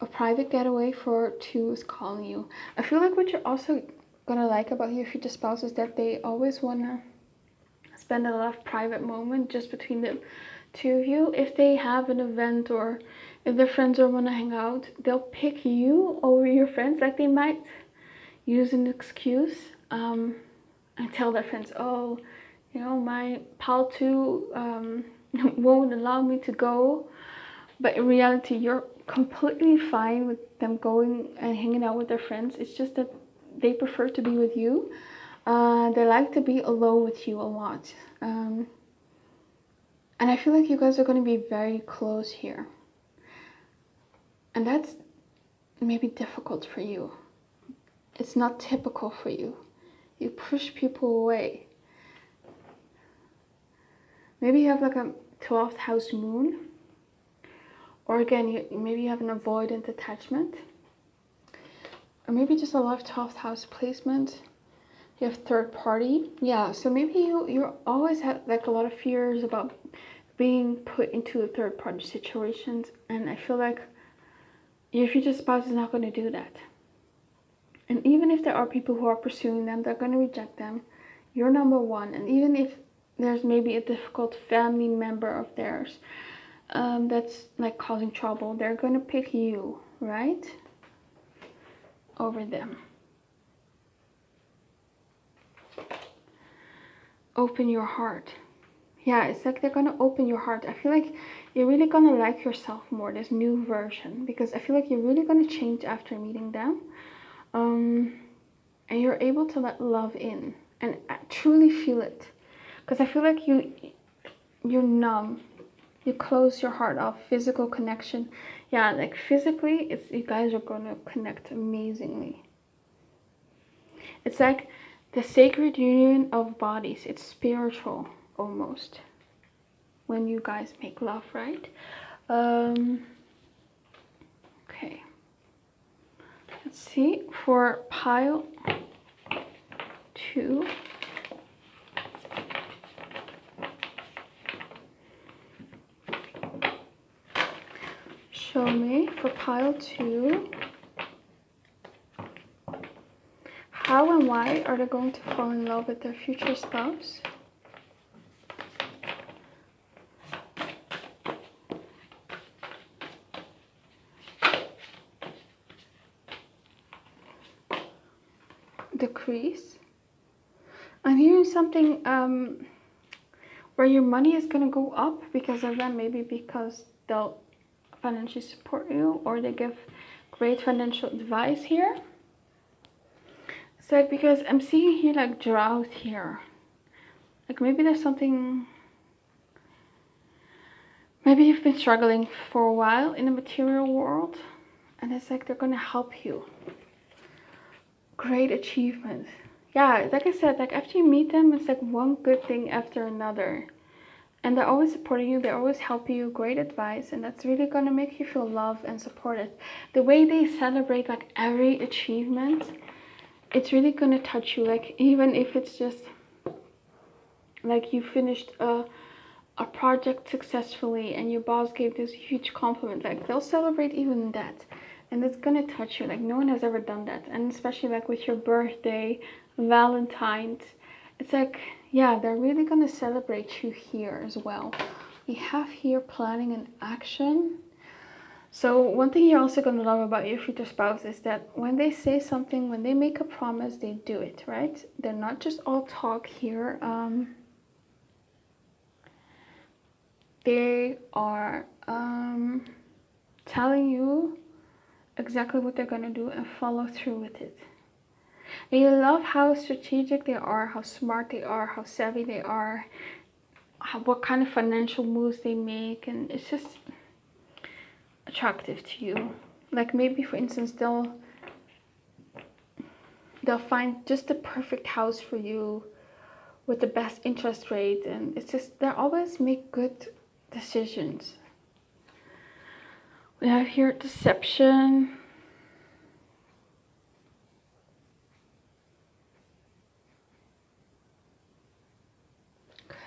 a private getaway for 2 is calling you. I feel like what you're also gonna like about your future spouse is that they always wanna spend a lot of private moment just between the 2 of you. If they have an event or if their friends are wanna hang out, they'll pick you over your friends. Like they might use an excuse and tell their friends, oh, you know, my pal 2 won't allow me to go. But in reality, you're completely fine with them going and hanging out with their friends. It's just that they prefer to be with you. They like to be alone with you a lot. And I feel like you guys are going to be very close here. And that's maybe difficult for you. It's not typical for you. You push people away. Maybe you have like a 12th house moon. Or again, maybe you have an avoidant attachment. Or maybe just a lot of 12th house placement. You have third party. Yeah, so maybe you always have like a lot of fears about being put into a third party situations. And I feel like your future spouse is not going to do that. And even if there are people who are pursuing them, they're going to reject them. You're number one. And even if there's maybe a difficult family member of theirs that's like causing trouble, they're going to pick you, right? Over them. Open your heart. Yeah, it's like they're going to open your heart. I feel like you're really going to like yourself more, this new version. Because I feel like you're really going to change after meeting them. And you're able to let love in and truly feel it. Because I feel like you're numb. You close your heart off. Physical connection. Yeah, like physically, you guys are going to connect amazingly. It's like the sacred union of bodies. It's spiritual almost when you guys make love, right? Okay. Let's see for pile 2. Show me for pile 2. How and why are they going to fall in love with their future spouse? Decrease. I'm hearing something where your money is going to go up because of them, maybe because they'll financially support you or they give great financial advice here. It's like because I'm seeing here like drought here. Like maybe there's something, maybe you've been struggling for a while in the material world and it's like they're going to help you. Great achievement. Yeah, like I said, like after you meet them, it's like one good thing after another. And they're always supporting you, they always help you, great advice, and that's really gonna make you feel loved and supported. The way they celebrate like every achievement, it's really gonna touch you. Like even if it's just like you finished a project successfully and your boss gave this huge compliment, like they'll celebrate even that. And it's gonna touch you, like no one has ever done that. And especially like with your birthday, Valentine's, it's like, yeah, they're really gonna celebrate you here as well. We have here planning and action. So one thing you're also gonna love about your future spouse is that when they say something, when they make a promise, they do it, right? They're not just all talk here. They are telling you exactly what they're going to do and follow through with it. And you love how strategic they are, how smart they are, how savvy they are, what kind of financial moves they make, and it's just attractive to you. Like maybe for instance they'll find just the perfect house for you with the best interest rate, and it's just they always make good decisions. We have here deception.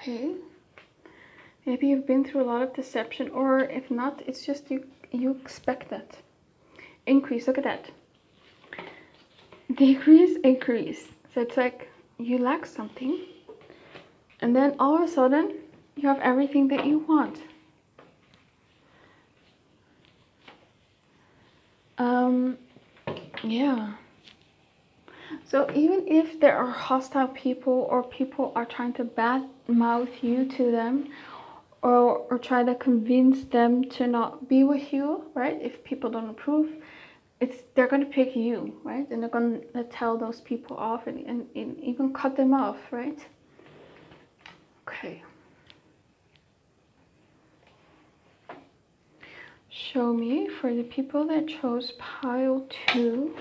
Okay. Maybe you've been through a lot of deception, or if not, it's just you expect that. Increase, look at that. Decrease, increase. So it's like you lack something, and then all of a sudden, you have everything that you want. Yeah. So even if there are hostile people or people are trying to badmouth you to them or try to convince them to not be with you, right? If people don't approve, they're going to pick you, right? And they're going to tell those people off and even cut them off, right? Okay. Show me for the people that chose pile 2.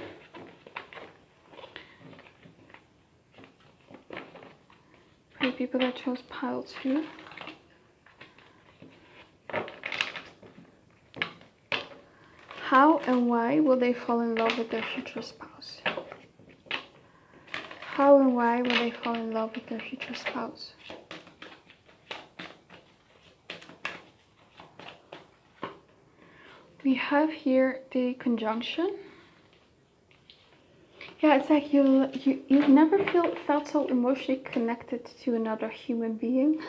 people that chose pile 2. How and why will they fall in love with their future spouse? How and why will they fall in love with their future spouse? We have here the conjunction. Yeah, it's like you've never felt so emotionally connected to another human being.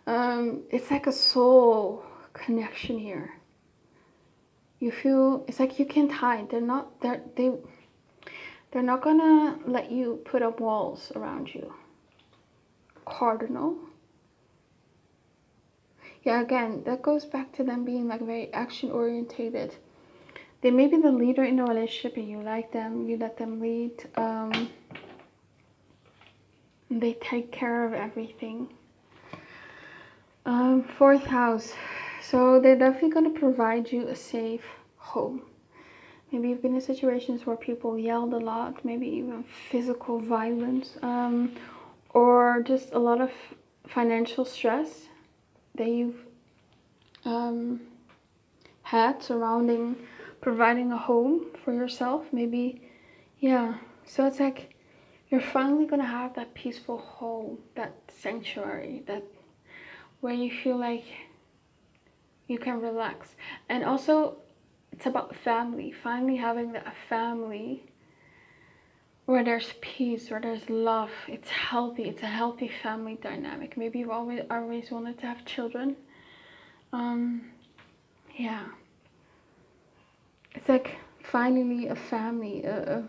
It's like a soul connection here. You feel it's like you can't hide. They're not gonna let you put up walls around you. Cardinal. Yeah, again, that goes back to them being like very action orientated. They may be the leader in the relationship and you like them, you let them lead. They take care of everything. 4th house. So they're definitely going to provide you a safe home. Maybe you've been in situations where people yelled a lot, maybe even physical violence, or just a lot of financial stress that you've had surrounding providing a home for yourself. Maybe, yeah. So it's like you're finally gonna have that peaceful home, that sanctuary, that where you feel like you can relax. And also it's about family, finally having a family where there's peace, where there's love. It's healthy. It's a healthy family dynamic. Maybe you've always wanted to have children. Yeah. It's like finally a family, and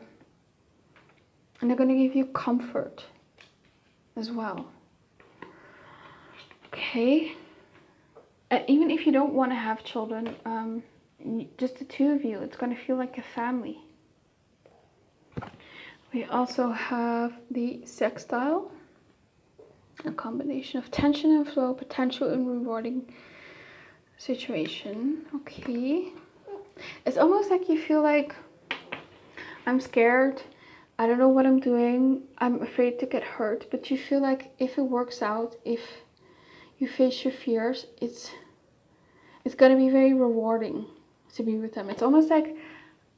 they're going to give you comfort as well. Okay. Even if you don't want to have children, just the two of you, it's going to feel like a family. We also have the sextile, a combination of tension and flow, potential and rewarding situation. Okay. It's almost like you feel like I'm scared. I don't know what I'm doing. I'm afraid to get hurt. But you feel like if it works out, if you face your fears, it's going to be very rewarding to be with them. It's almost like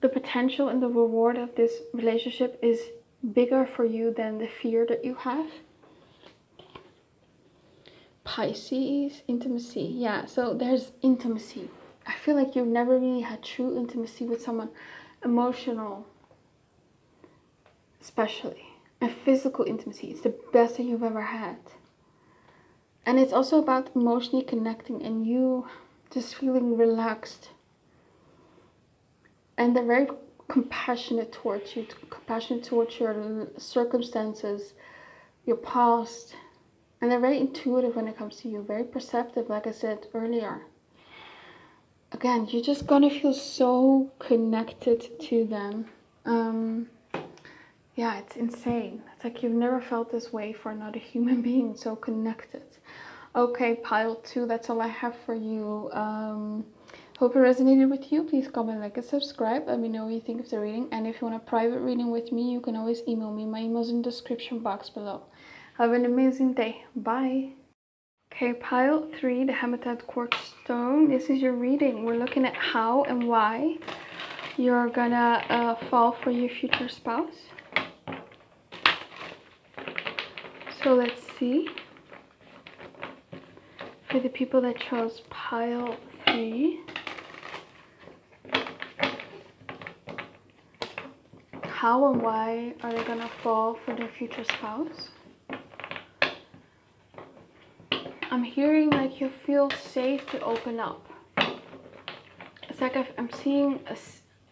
the potential and the reward of this relationship is bigger for you than the fear that you have. Pisces, intimacy. Yeah, so there's intimacy. I feel like you've never really had true intimacy with someone, emotional, especially, and physical intimacy. It's the best that you've ever had. And it's also about emotionally connecting and you just feeling relaxed. And they're very compassionate towards you, compassionate towards your circumstances, your past. And they're very intuitive when it comes to you, very perceptive, like I said earlier. Again, you're just gonna feel so connected to them. Yeah, it's insane. It's like you've never felt this way for another human being, so connected. Okay, pile 2, that's all I have for you. Hope it resonated with you. Please comment, like, and subscribe. Let me know what you think of the reading. And if you want a private reading with me, you can always email me. My email's in the description box below. Have an amazing day. Bye. Okay, pile 3, the hematite quartz stone. This is your reading. We're looking at how and why you're gonna fall for your future spouse. So let's see. For the people that chose pile 3, how and why are they gonna fall for their future spouse? I'm hearing like you feel safe to open up. It's like I'm seeing a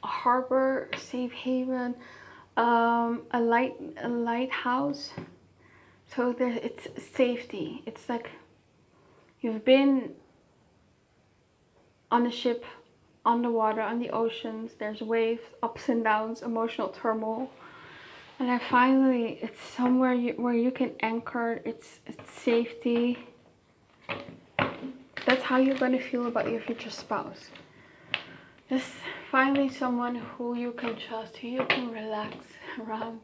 harbor, a safe haven, a lighthouse. So it's safety. It's like you've been on a ship, on the water, on the oceans. There's waves, ups and downs, emotional turmoil. And then finally, it's somewhere where you can anchor. It's safety. That's how you're going to feel about your future spouse. Just finally someone who you can trust, who you can relax around.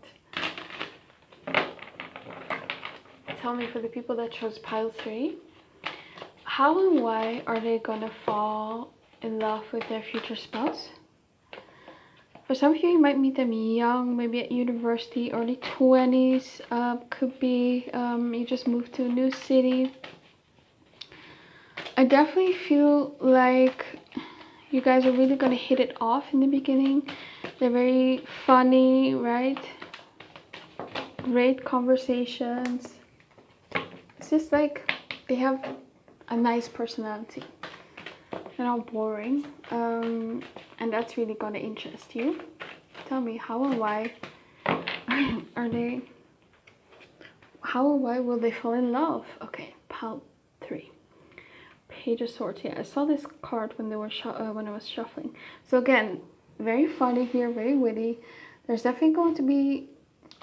tell me, for the people that chose pile 3, how and why are they gonna fall in love with their future spouse? For some of you, you might meet them young, maybe at university, early 20s. Could be you just moved to a new city. I definitely feel like you guys are really going to hit it off in the beginning. They're very funny, right? Great conversations. It's just like they have a nice personality. They're not boring. And that's really going to interest you. Tell me, how and why are they... How and why will they fall in love? Okay, pile 3. Page of Swords. Yeah, I saw this card when they were when I was shuffling. So again, very funny here, very witty. There's definitely going to be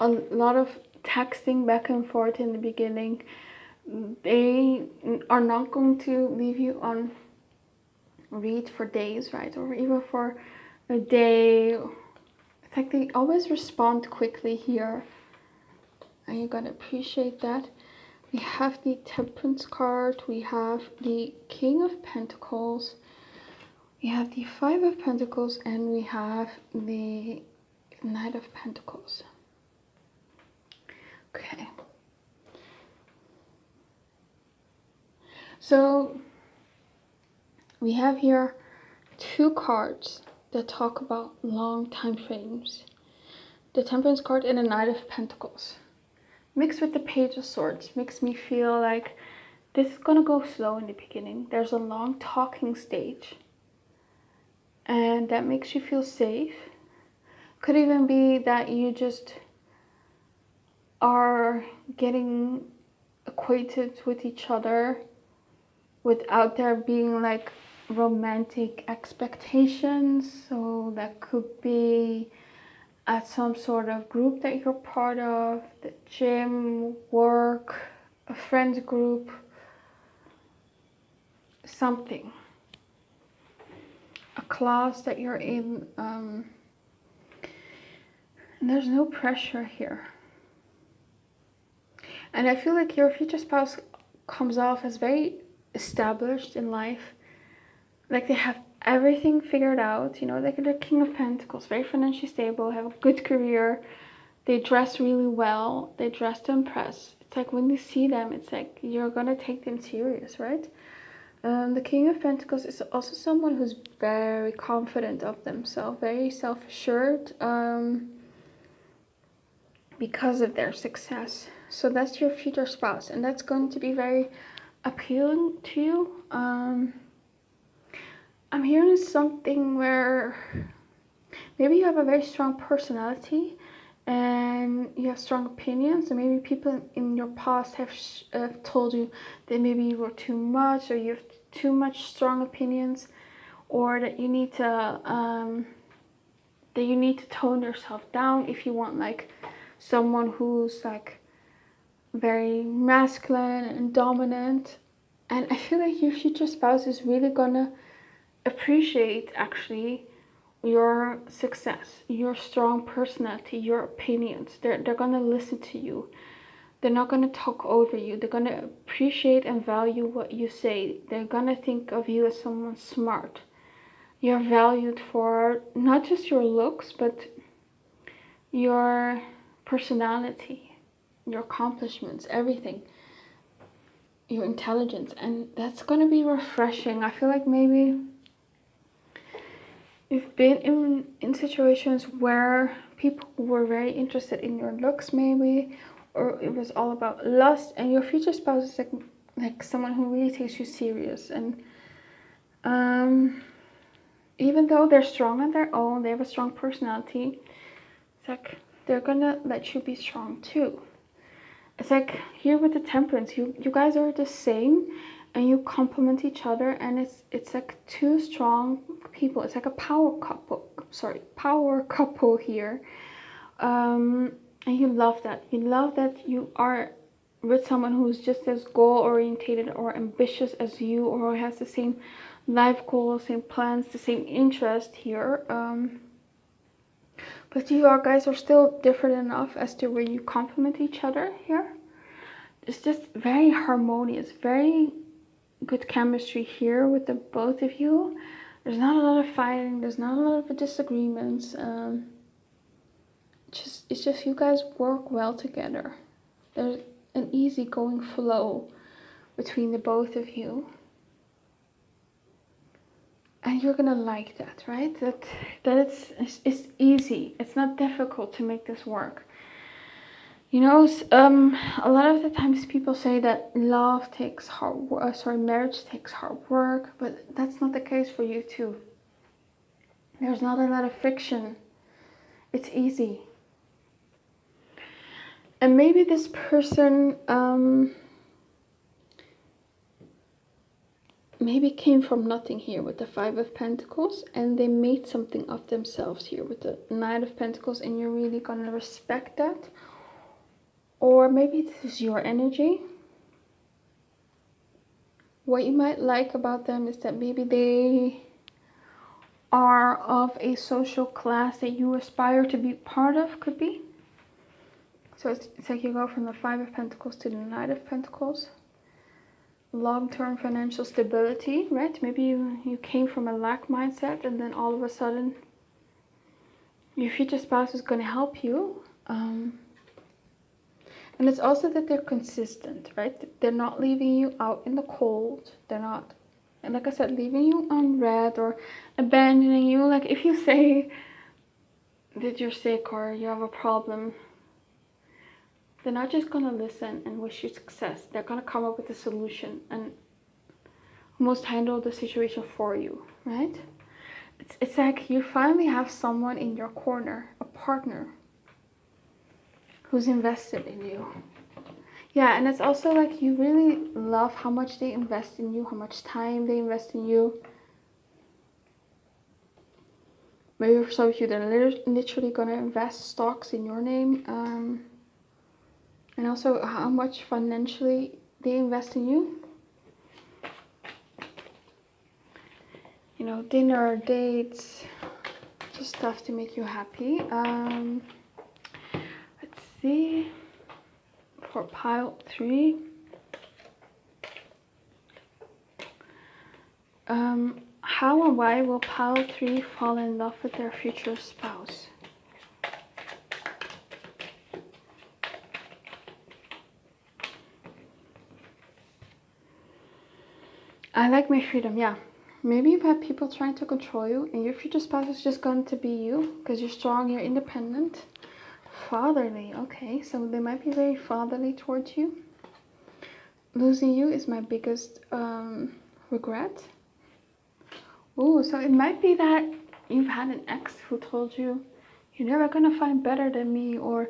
a lot of texting back and forth in the beginning. They are not going to leave you on read for days, right? Or even for a day. It's like they always respond quickly here. And you're gonna appreciate that. We have the Temperance card, we have the King of Pentacles, we have the 5 of Pentacles, and we have the Knight of Pentacles. Okay. So we have here 2 cards that talk about long time frames. The Temperance card and the Knight of Pentacles. Mixed with the Page of Swords makes me feel like this is gonna go slow in the beginning. There's a long talking stage, and that makes you feel safe. Could even be that you just are getting acquainted with each other without there being like romantic expectations. So that could be at some sort of group that you're part of, the gym, work, a friends group, something, a class that you're in, and there's no pressure here. And I feel like your future spouse comes off as very established in life, like they have everything figured out, you know, like they're King of Pentacles, very financially stable, have a good career, they dress really well, they dress to impress. It's like when you see them, it's like you're gonna take them serious, right? The King of Pentacles is also someone who's very confident of themselves, very self-assured, because of their success. So that's your future spouse, and that's going to be very appealing to you. I'm hearing something where maybe you have a very strong personality and you have strong opinions, and maybe people in your past have told you that maybe you were too much, or you have too much strong opinions, or that you need to tone yourself down if you want like someone who's like very masculine and dominant. And I feel like your future spouse is really gonna appreciate actually your success, your strong personality, your opinions. They're gonna listen to you. They're not gonna talk over you. They're gonna appreciate and value what you say. They're gonna think of you as someone smart. You're valued for not just your looks, but your personality, your accomplishments, everything, your intelligence. And that's gonna be refreshing. I feel like maybe you've been in situations where people were very interested in your looks, maybe, or it was all about lust, and your future spouse is like someone who really takes you serious. And even though they're strong on their own, they have a strong personality, it's like they're gonna let you be strong too. It's like here with the Temperance, you guys are the same, and you complement each other, and it's like 2 strong people. It's like a power couple here. And you love that. You love that you are with someone who's just as goal orientated or ambitious as you, or has the same life goals, same plans, the same interest here. But you guys are still different enough as to where you complement each other here. it's just very harmonious, very good chemistry here with the both of you. There's not a lot of fighting, there's not a lot of disagreements. It's just you guys work well together. There's an easygoing flow between the both of you. And you're gonna like that, right? That it's easy. It's not difficult to make this work. You know, a lot of the times people say that love takes hard work, marriage takes hard work, but that's not the case for you too. There's not a lot of friction. It's easy. And maybe this person maybe came from nothing here with the Five of Pentacles, and they made something of themselves here with the Knight of Pentacles, and you're really gonna respect that. Or maybe this is your energy. What you might like about them is that maybe they are of a social class that you aspire to be part of, could be. So it's like you go from the Five of Pentacles to the Knight of Pentacles. Long-term financial stability, right? Maybe you came from a lack mindset, and then all of a sudden your future spouse is going to help you. And it's also that they're consistent, right? They're not leaving you out in the cold. They're not, and like I said, leaving you unread or abandoning you. Like if you say that you're sick or you have a problem, they're not just going to listen and wish you success. They're going to come up with a solution and almost handle the situation for you, right? It's like you finally have someone in your corner, a partner who's invested in you. Yeah, and it's also like you really love how much they invest in you, how much time they invest in you. Maybe for some of you, they're literally going to invest stocks in your name. And also how much financially they invest in you. You know, dinner, dates, just stuff to make you happy. Let's see. For pile 3. How and why will pile 3 fall in love with their future spouse? I like my freedom, yeah. Maybe you've had people trying to control you, and your future spouse is just going to be you because you're strong, you're independent. Fatherly, okay, so they might be very fatherly towards you. Losing you is my biggest regret. Oh, so it might be that you've had an ex who told you you're never gonna find better than me, or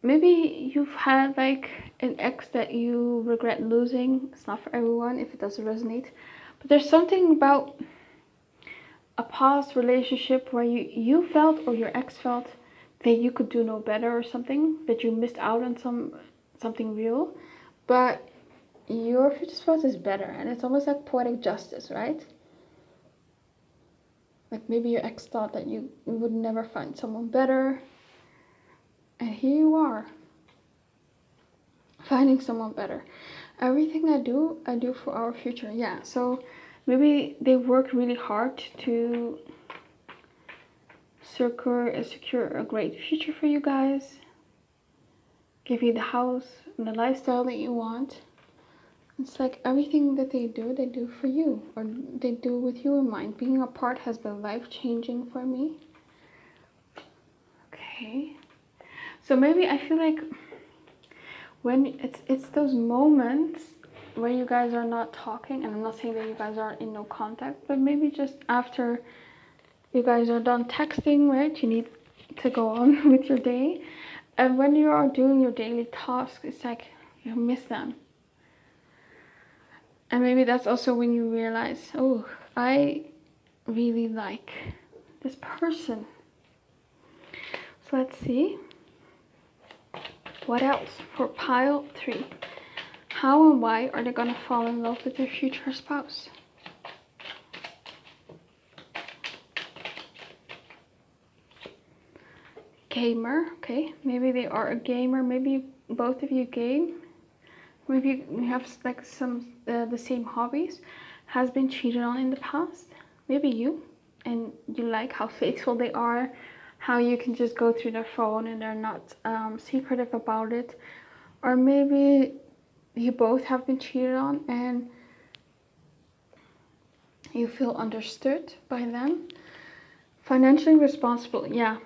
maybe you've had like an ex that you regret losing. It's not for everyone if it doesn't resonate, but there's something about a past relationship where you felt, or your ex felt, that you could do no better or something, that you missed out on something real, but your future spouse is better, and it's almost like poetic justice, right? Like maybe your ex thought that you would never find someone better, and here you are, finding someone better. Everything I do for our future. Yeah, so maybe they work really hard to secure a great future for you guys, give you the house and the lifestyle that you want. It's like everything that they do for you, or they do with you in mind. Being apart has been life-changing for me. Okay, so maybe I feel like when it's those moments where you guys are not talking, and I'm not saying that you guys are in no contact, but maybe just after you guys are done texting, right? You need to go on with your day, and when you are doing your daily tasks, it's like you miss them. And maybe that's also when you realize, oh, I really like this person. So let's see. What else for pile 3? How and why are they gonna fall in love with their future spouse? Gamer, okay. Maybe they are a gamer. Maybe both of you game. maybe you have like some the same hobbies, has been cheated on in the past. Maybe you, and you like how faithful they are, how you can just go through their phone and they're not secretive about it. Or maybe you both have been cheated on and you feel understood by them. Financially responsible, yeah.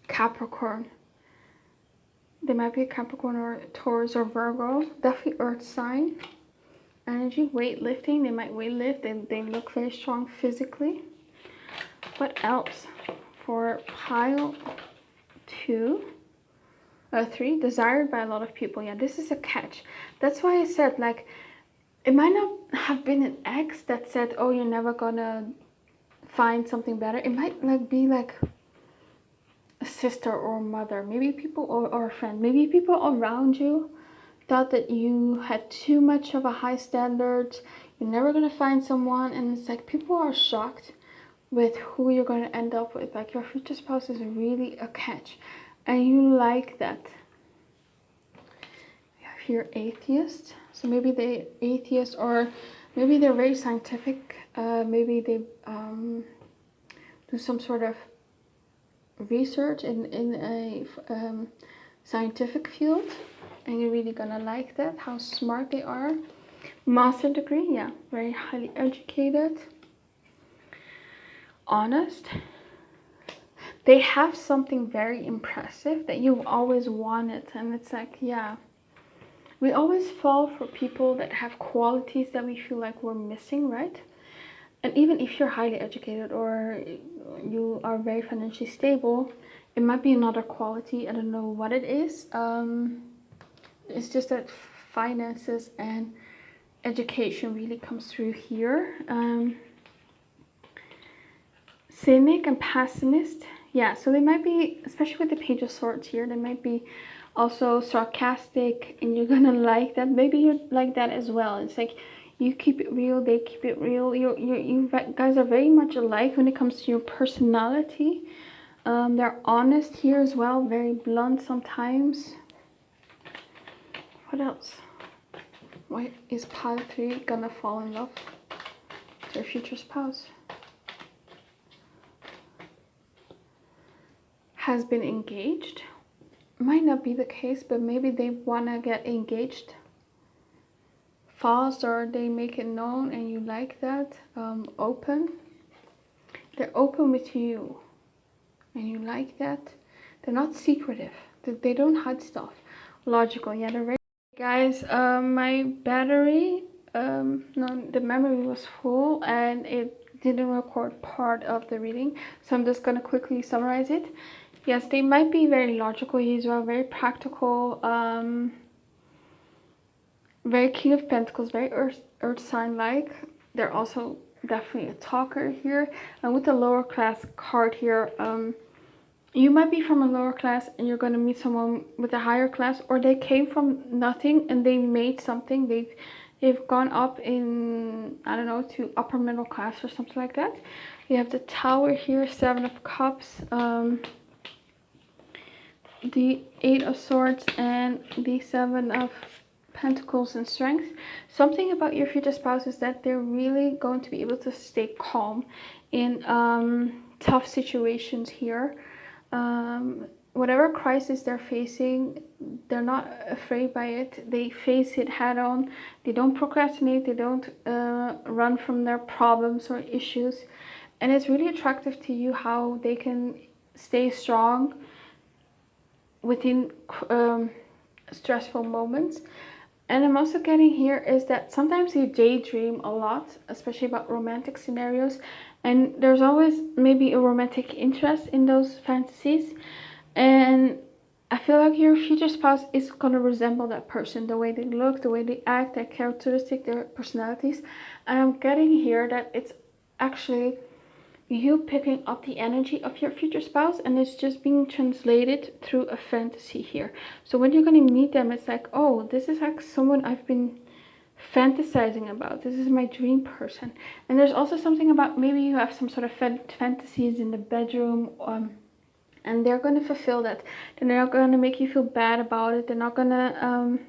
Capricorn. They might be a Capricorn or Taurus or Virgo. Definitely earth sign. Energy, weightlifting. They might weightlift and they look very strong physically. What else? For pile 3, desired by a lot of people. Yeah, this is a catch. That's why I said, like, it might not have been an ex that said, oh, you're never gonna find something better. It might like be like a sister or a mother, maybe people or a friend, maybe people around you thought that you had too much of a high standard, you're never gonna find someone, and it's like people are shocked with who you're gonna end up with. Like your future spouse is really a catch, and you like that. We have here atheist, so maybe they atheist, or maybe they're very scientific. Maybe they do some sort of research in a scientific field, and you're really gonna like that, how smart they are. Master degree, yeah, very highly educated, honest. They have something very impressive that you've always wanted, and it's like, yeah, we always fall for people that have qualities that we feel like we're missing, right? And even if you're highly educated or you are very financially stable, it might be another quality. I don't know what it is. It's just that finances and education really comes through here. Cynic and pessimist. Yeah, so they might be, especially with the Page of Swords here, they might be also sarcastic, and you're gonna like that. Maybe you like that as well. It's like you keep it real, they keep it real. You guys are very much alike when it comes to your personality. They're honest here as well, very blunt sometimes. What else? Why is pile 3 gonna fall in love with their future spouse? Has been engaged. Might not be the case, but maybe they wanna get engaged fast, or they make it known and you like that. Open. They're open with you and you like that. They're not secretive. They don't hide stuff. Logical. Yeah, they're very guys. My battery, no, the memory was full and it didn't record part of the reading, so I'm just gonna quickly summarize it. Yes, they might be very logical as well, very practical, very King of Pentacles, very earth sign like. They're also definitely a talker here. And with the lower class card here, you might be from a lower class and you're going to meet someone with a higher class, or they came from nothing and they made something. They've gone up in, I don't know, to upper middle class or something like that. You have the Tower here, 7 of Cups, the 8 of Swords, and the 7 of Pentacles and Strength. Something about your future spouse is that they're really going to be able to stay calm in tough situations here. Whatever crisis they're facing, they're not afraid by it. They face it head on. They don't procrastinate. They don't run from their problems or issues. And it's really attractive to you how they can stay strong within stressful moments. And I'm also getting here is that sometimes you daydream a lot, especially about romantic scenarios, and there's always maybe a romantic interest in those fantasies, and I feel like your future spouse is going to resemble that person, the way they look, the way they act, their characteristics, their personalities. And I'm getting here that it's actually you picking up the energy of your future spouse, and it's just being translated through a fantasy here. So when you're going to meet them, it's like, oh, this is like someone I've been fantasizing about. This is my dream person. And there's also something about maybe you have some sort of fantasies in the bedroom, and they're going to fulfill that. They're not going to make you feel bad about it. They're not going to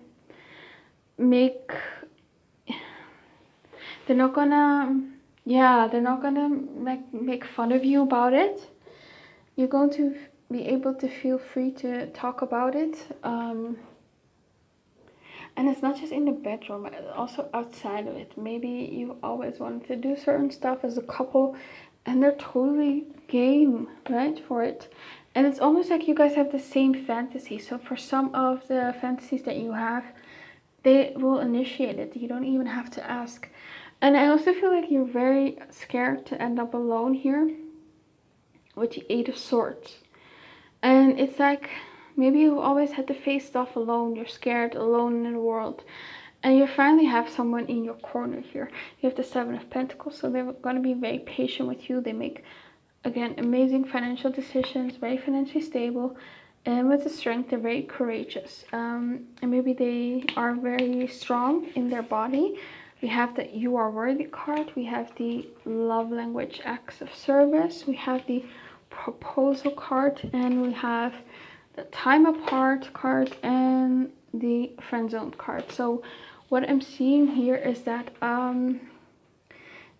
make they're not gonna make fun of you about it. You're going to be able to feel free to talk about it, and it's not just in the bedroom, but also outside of it. Maybe you always wanted to do certain stuff as a couple, and they're totally game, right, for it. And it's almost like you guys have the same fantasy. So for some of the fantasies that you have, they will initiate it. You don't even have to ask. And I also feel like you're very scared to end up alone here with the Eight of Swords. And it's like maybe you always had to face stuff alone. You're scared, alone in the world. And you finally have someone in your corner here. You have the Seven of Pentacles, so they're going to be very patient with you. They make, again, amazing financial decisions, very financially stable. And with the Strength, they're very courageous. And maybe they are very strong in their body. We have the You Are Worthy card. We have the Love Language Acts of Service. We have the Proposal card. And we have the Time Apart card and the Friend Zone card. So what I'm seeing here is that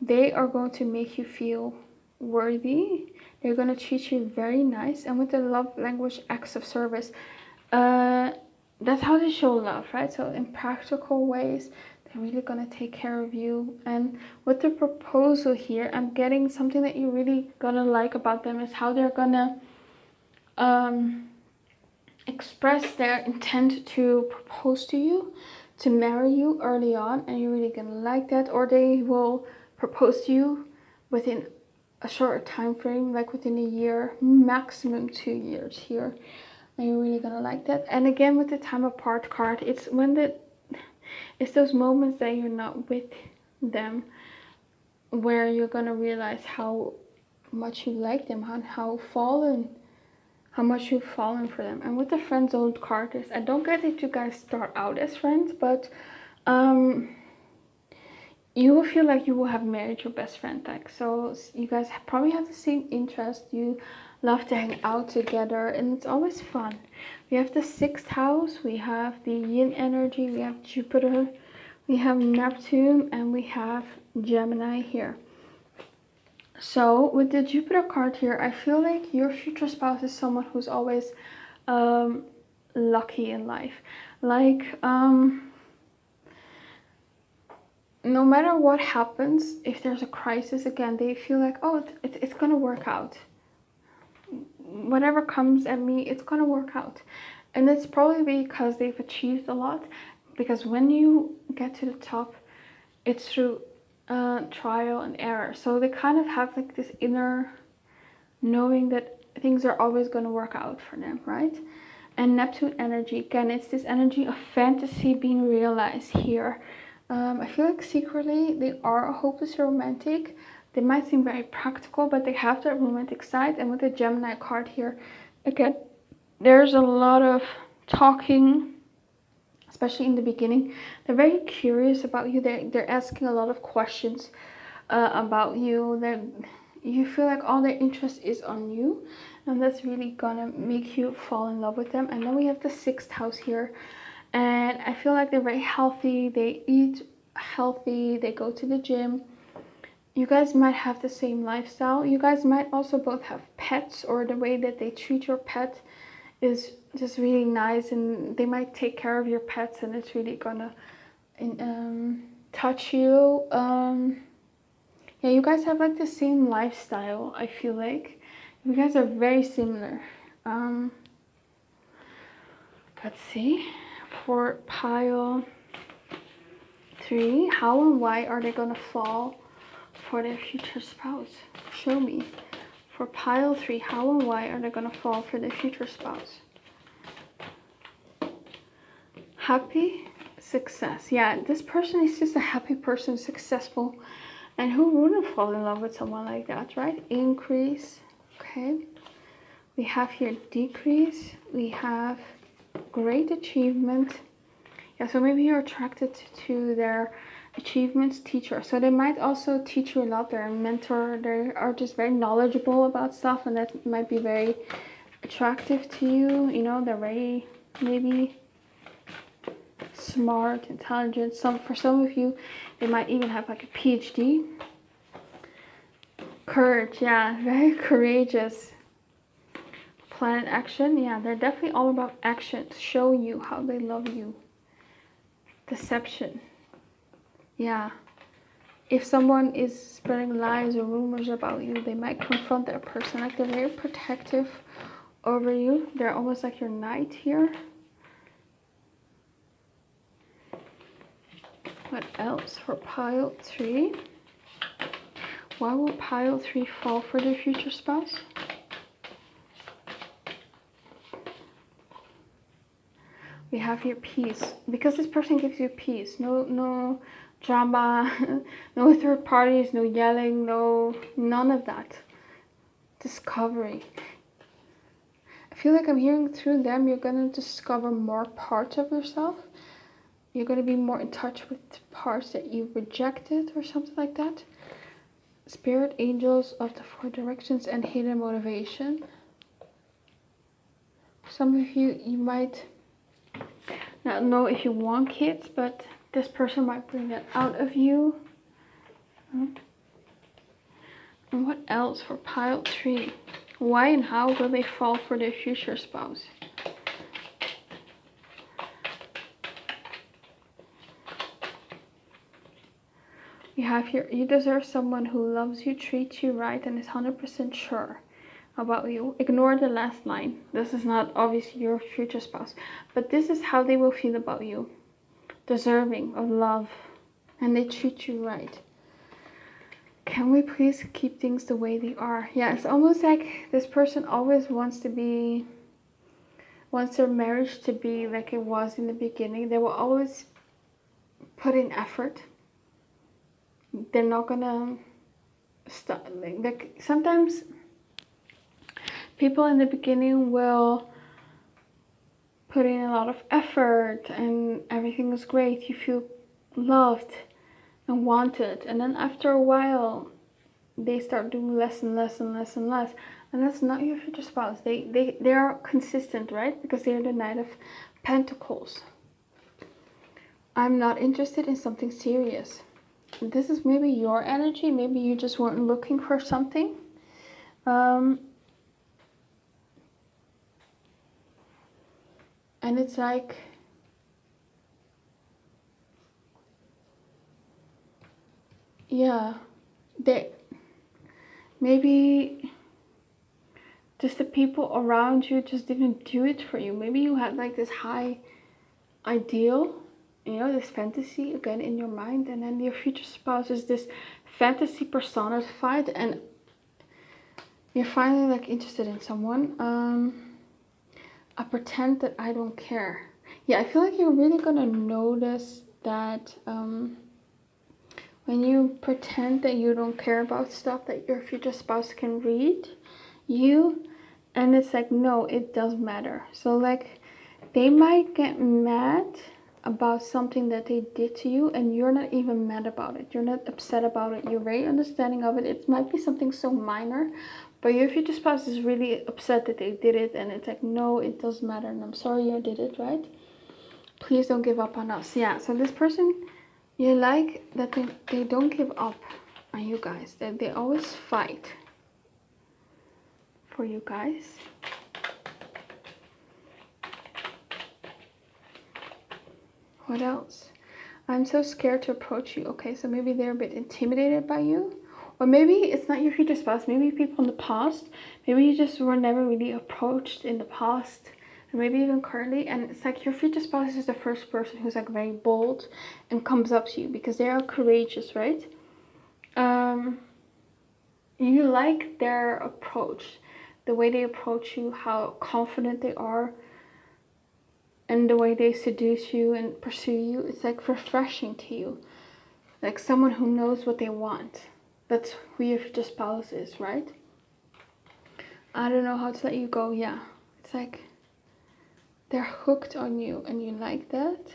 they are going to make you feel worthy. They're going to treat you very nice. And with the Love Language Acts of Service, that's how they show love, right? So in practical ways, they're really going to take care of you. And with the Proposal here, I'm getting something that you're really going to like about them is how they're going to express their intent to propose to you, to marry you early on, and you're really going to like that. Or they will propose to you within a shorter time frame, like within a year, maximum 2 years here, and you're really gonna like that. And again, with the Time Apart card, it's those moments that you're not with them where you're gonna realize how much you like them, how much you've fallen for them. And with the Friend Zone card, is I don't get that you guys start out as friends, but you will feel like you will have married your best friend. Like, so you guys probably have the same interest. You love to hang out together, and it's always fun. We have the 6th house, we have the yin energy, we have Jupiter, we have Neptune, and we have Gemini here. So with the Jupiter card here, I feel like your future spouse is someone who's always lucky in life. Like, no matter what happens, if there's a crisis, again, they feel like, oh, it's gonna work out. Whatever comes at me, it's gonna work out. And it's probably because they've achieved a lot. Because when you get to the top, it's through trial and error. So they kind of have like this inner knowing that things are always going to work out for them, right? And Neptune energy, again, it's this energy of fantasy being realized here. I feel like secretly they are hopelessly romantic. They might seem very practical, but they have that romantic side. And with the Gemini card here, again, there's a lot of talking, especially in the beginning. They're very curious about you. They're asking a lot of questions about you. You feel like all their interest is on you, and that's really gonna make you fall in love with them. And then we have the 6th house here, and I feel like they're very healthy. They eat healthy, they go to the gym. You guys might have the same lifestyle. You guys might also both have pets, or the way that they treat your pet is just really nice, and they might take care of your pets, and it's really gonna touch you. Yeah, you guys have like the same lifestyle, I feel like. You guys are very similar. Let's see. For pile 3, how and why are they gonna fall for their future spouse? Show me. For pile 3, how and why are they gonna fall for their future spouse? Happy, success. Yeah, this person is just a happy person, successful. And who wouldn't fall in love with someone like that, right? Increase. Okay. We have here decrease. We have great achievement. Yeah, so maybe you're attracted to their achievements, teacher. So they might also teach you a lot. They're a mentor. They are just very knowledgeable about stuff, and that might be very attractive to you. You know, they're very maybe smart, intelligent. For some of you, they might even have like a PhD. Courage, yeah, very courageous. Planet action, yeah, they're definitely all about action, to show you how they love you. Deception, yeah. If someone is spreading lies or rumors about you, they might confront that person. Like, they're very protective over you. They're almost like your knight here. What else for pile 3? Why will pile 3 fall for their future spouse? We have here peace. Because this person gives you peace. No drama, no third parties, no yelling, none of that. Discovery. I feel like I'm hearing through them, you're going to discover more parts of yourself. You're going to be more in touch with parts that you rejected or something like that. Spirit, angels of the 4 directions, and hidden motivation. Some of you might not know if you want kids, but this person might bring that out of you. And what else for pile 3? Why and how will they fall for their future spouse? We have here, you deserve someone who loves you, treats you right, and is 100% sure about you. Ignore the last line. This is not obviously your future spouse, but this is how they will feel about you. Deserving of love, and they treat you right. Can we please keep things the way they are? Yeah, it's almost like this person always wants their marriage to be like it was in the beginning. They will always put in effort. They're not gonna stop. Like sometimes people in the beginning will put in a lot of effort and everything is great. You feel loved and wanted, and then after a while they start doing less and less and less and less, and that's not your future spouse. They are consistent, right? Because they're the Knight of Pentacles. I'm not interested in something serious. This is maybe your energy. Maybe you just weren't looking for something. And it's like, yeah, maybe just the people around you just didn't do it for you. Maybe you had like this high ideal, you know, this fantasy again in your mind, and then your future spouse is this fantasy personified, and you're finally like interested in someone. I pretend that I don't care. Yeah, I feel like you're really gonna notice that when you pretend that you don't care about stuff, that your future spouse can read you, and it's like, no, it does matter. So like, they might get mad about something that they did to you, and you're not even mad about it. You're not upset about it. You're very understanding of it. It might be something so minor, but your future spouse is really upset that they did it, and it's like, no, it doesn't matter, and I'm sorry you did it, right? Please don't give up on us. Yeah, so this person, you like that they don't give up on you guys. That they always fight for you guys. What else? I'm so scared to approach you. Okay, so maybe they're a bit intimidated by you. Or maybe it's not your future spouse. Maybe people in the past. Maybe you just were never really approached in the past. And maybe even currently. And it's like your future spouse is the first person who's like very bold and comes up to you. Because they are courageous, right? You like their approach. The way they approach you. How confident they are. And the way they seduce you and pursue you, it's like refreshing to you. Like someone who knows what they want. That's who your future spouse is, right? I don't know how to let you go. Yeah, it's like they're hooked on you and you like that.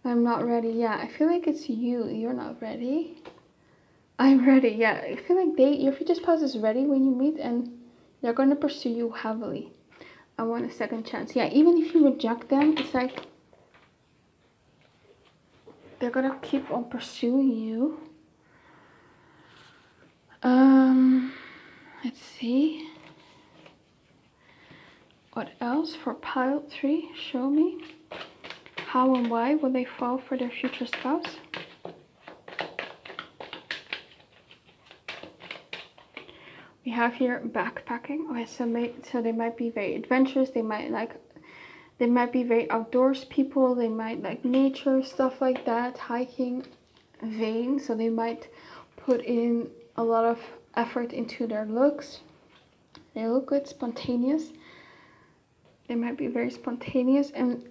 I'm not ready. Yeah, I feel like it's you. You're not ready. I'm ready. Yeah, I feel like your future spouse is ready when you meet, and they're going to pursue you heavily I want a second chance. Yeah, even if you reject them, it's like they're gonna keep on pursuing you. Let's see. What else for pile 3? Show me. How and why will they fall for their future spouse? We have here backpacking. Okay, so they might be very adventurous. They might be very outdoors people. They might like nature, stuff like that, hiking, vain. So they might put in a lot of effort into their looks. They look good, spontaneous. They might be very spontaneous, and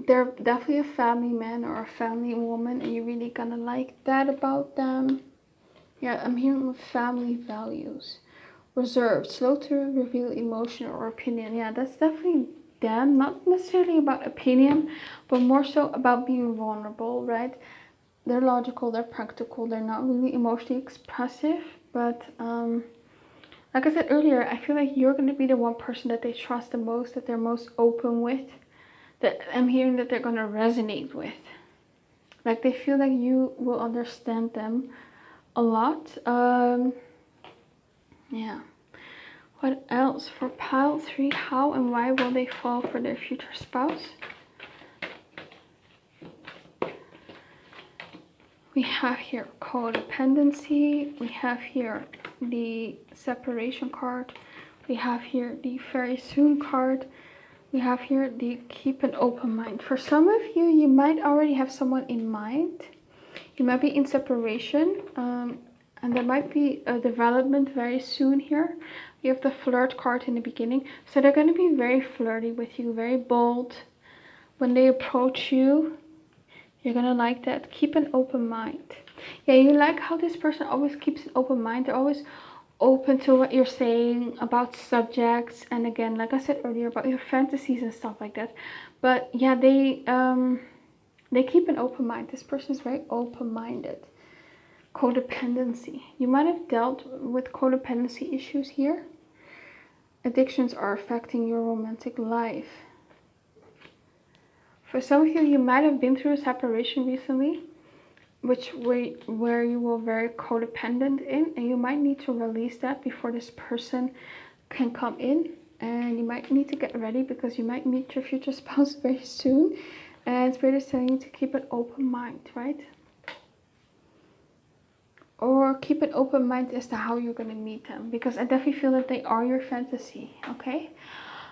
they're definitely a family man or a family woman, and you're really gonna like that about them. Yeah, I'm hearing family values. Reserved, slow to reveal emotion or opinion. Yeah, that's definitely them. Not necessarily about opinion, but more so about being vulnerable, right? They're logical, they're practical, they're not really emotionally expressive, but like I said earlier, I feel like you're going to be the one person that they trust the most, that they're most open with, that I'm hearing that they're going to resonate with. Like they feel like you will understand them a lot. Yeah. What else? For pile 3, how and why will they fall for their future spouse? We have here codependency. We have here the separation card. We have here the very soon card. We have here the keep an open mind. For some of you, you might already have someone in mind. You might be in separation, and there might be a development very soon here. We have the flirt card in the beginning. So they're going to be very flirty with you, very bold. When they approach you, you're going to like that. Keep an open mind. Yeah, you like how this person always keeps an open mind. They're always open to what you're saying about subjects. And again, like I said earlier, about your fantasies and stuff like that. But yeah, they keep an open mind. This person is very open-minded. Codependency. You might have dealt with codependency issues here. Addictions are affecting your romantic life. For some of you, you might have been through a separation recently, where you were very codependent in, and you might need to release that before this person can come in. And you might need to get ready because you might meet your future spouse very soon. And Spirit is telling you to keep an open mind, right? Or keep an open mind as to how you're going to meet them, because I definitely feel that they are your fantasy.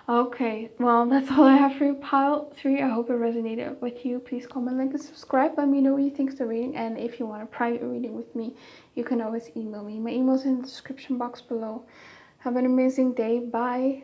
Okay, well, that's all I have for you, pile 3. I hope it resonated with you. Please comment, like, and subscribe. Let me know what you think of the reading, and if you want a private reading with me, you can always email me. My email is in the description box below. Have an amazing day. Bye.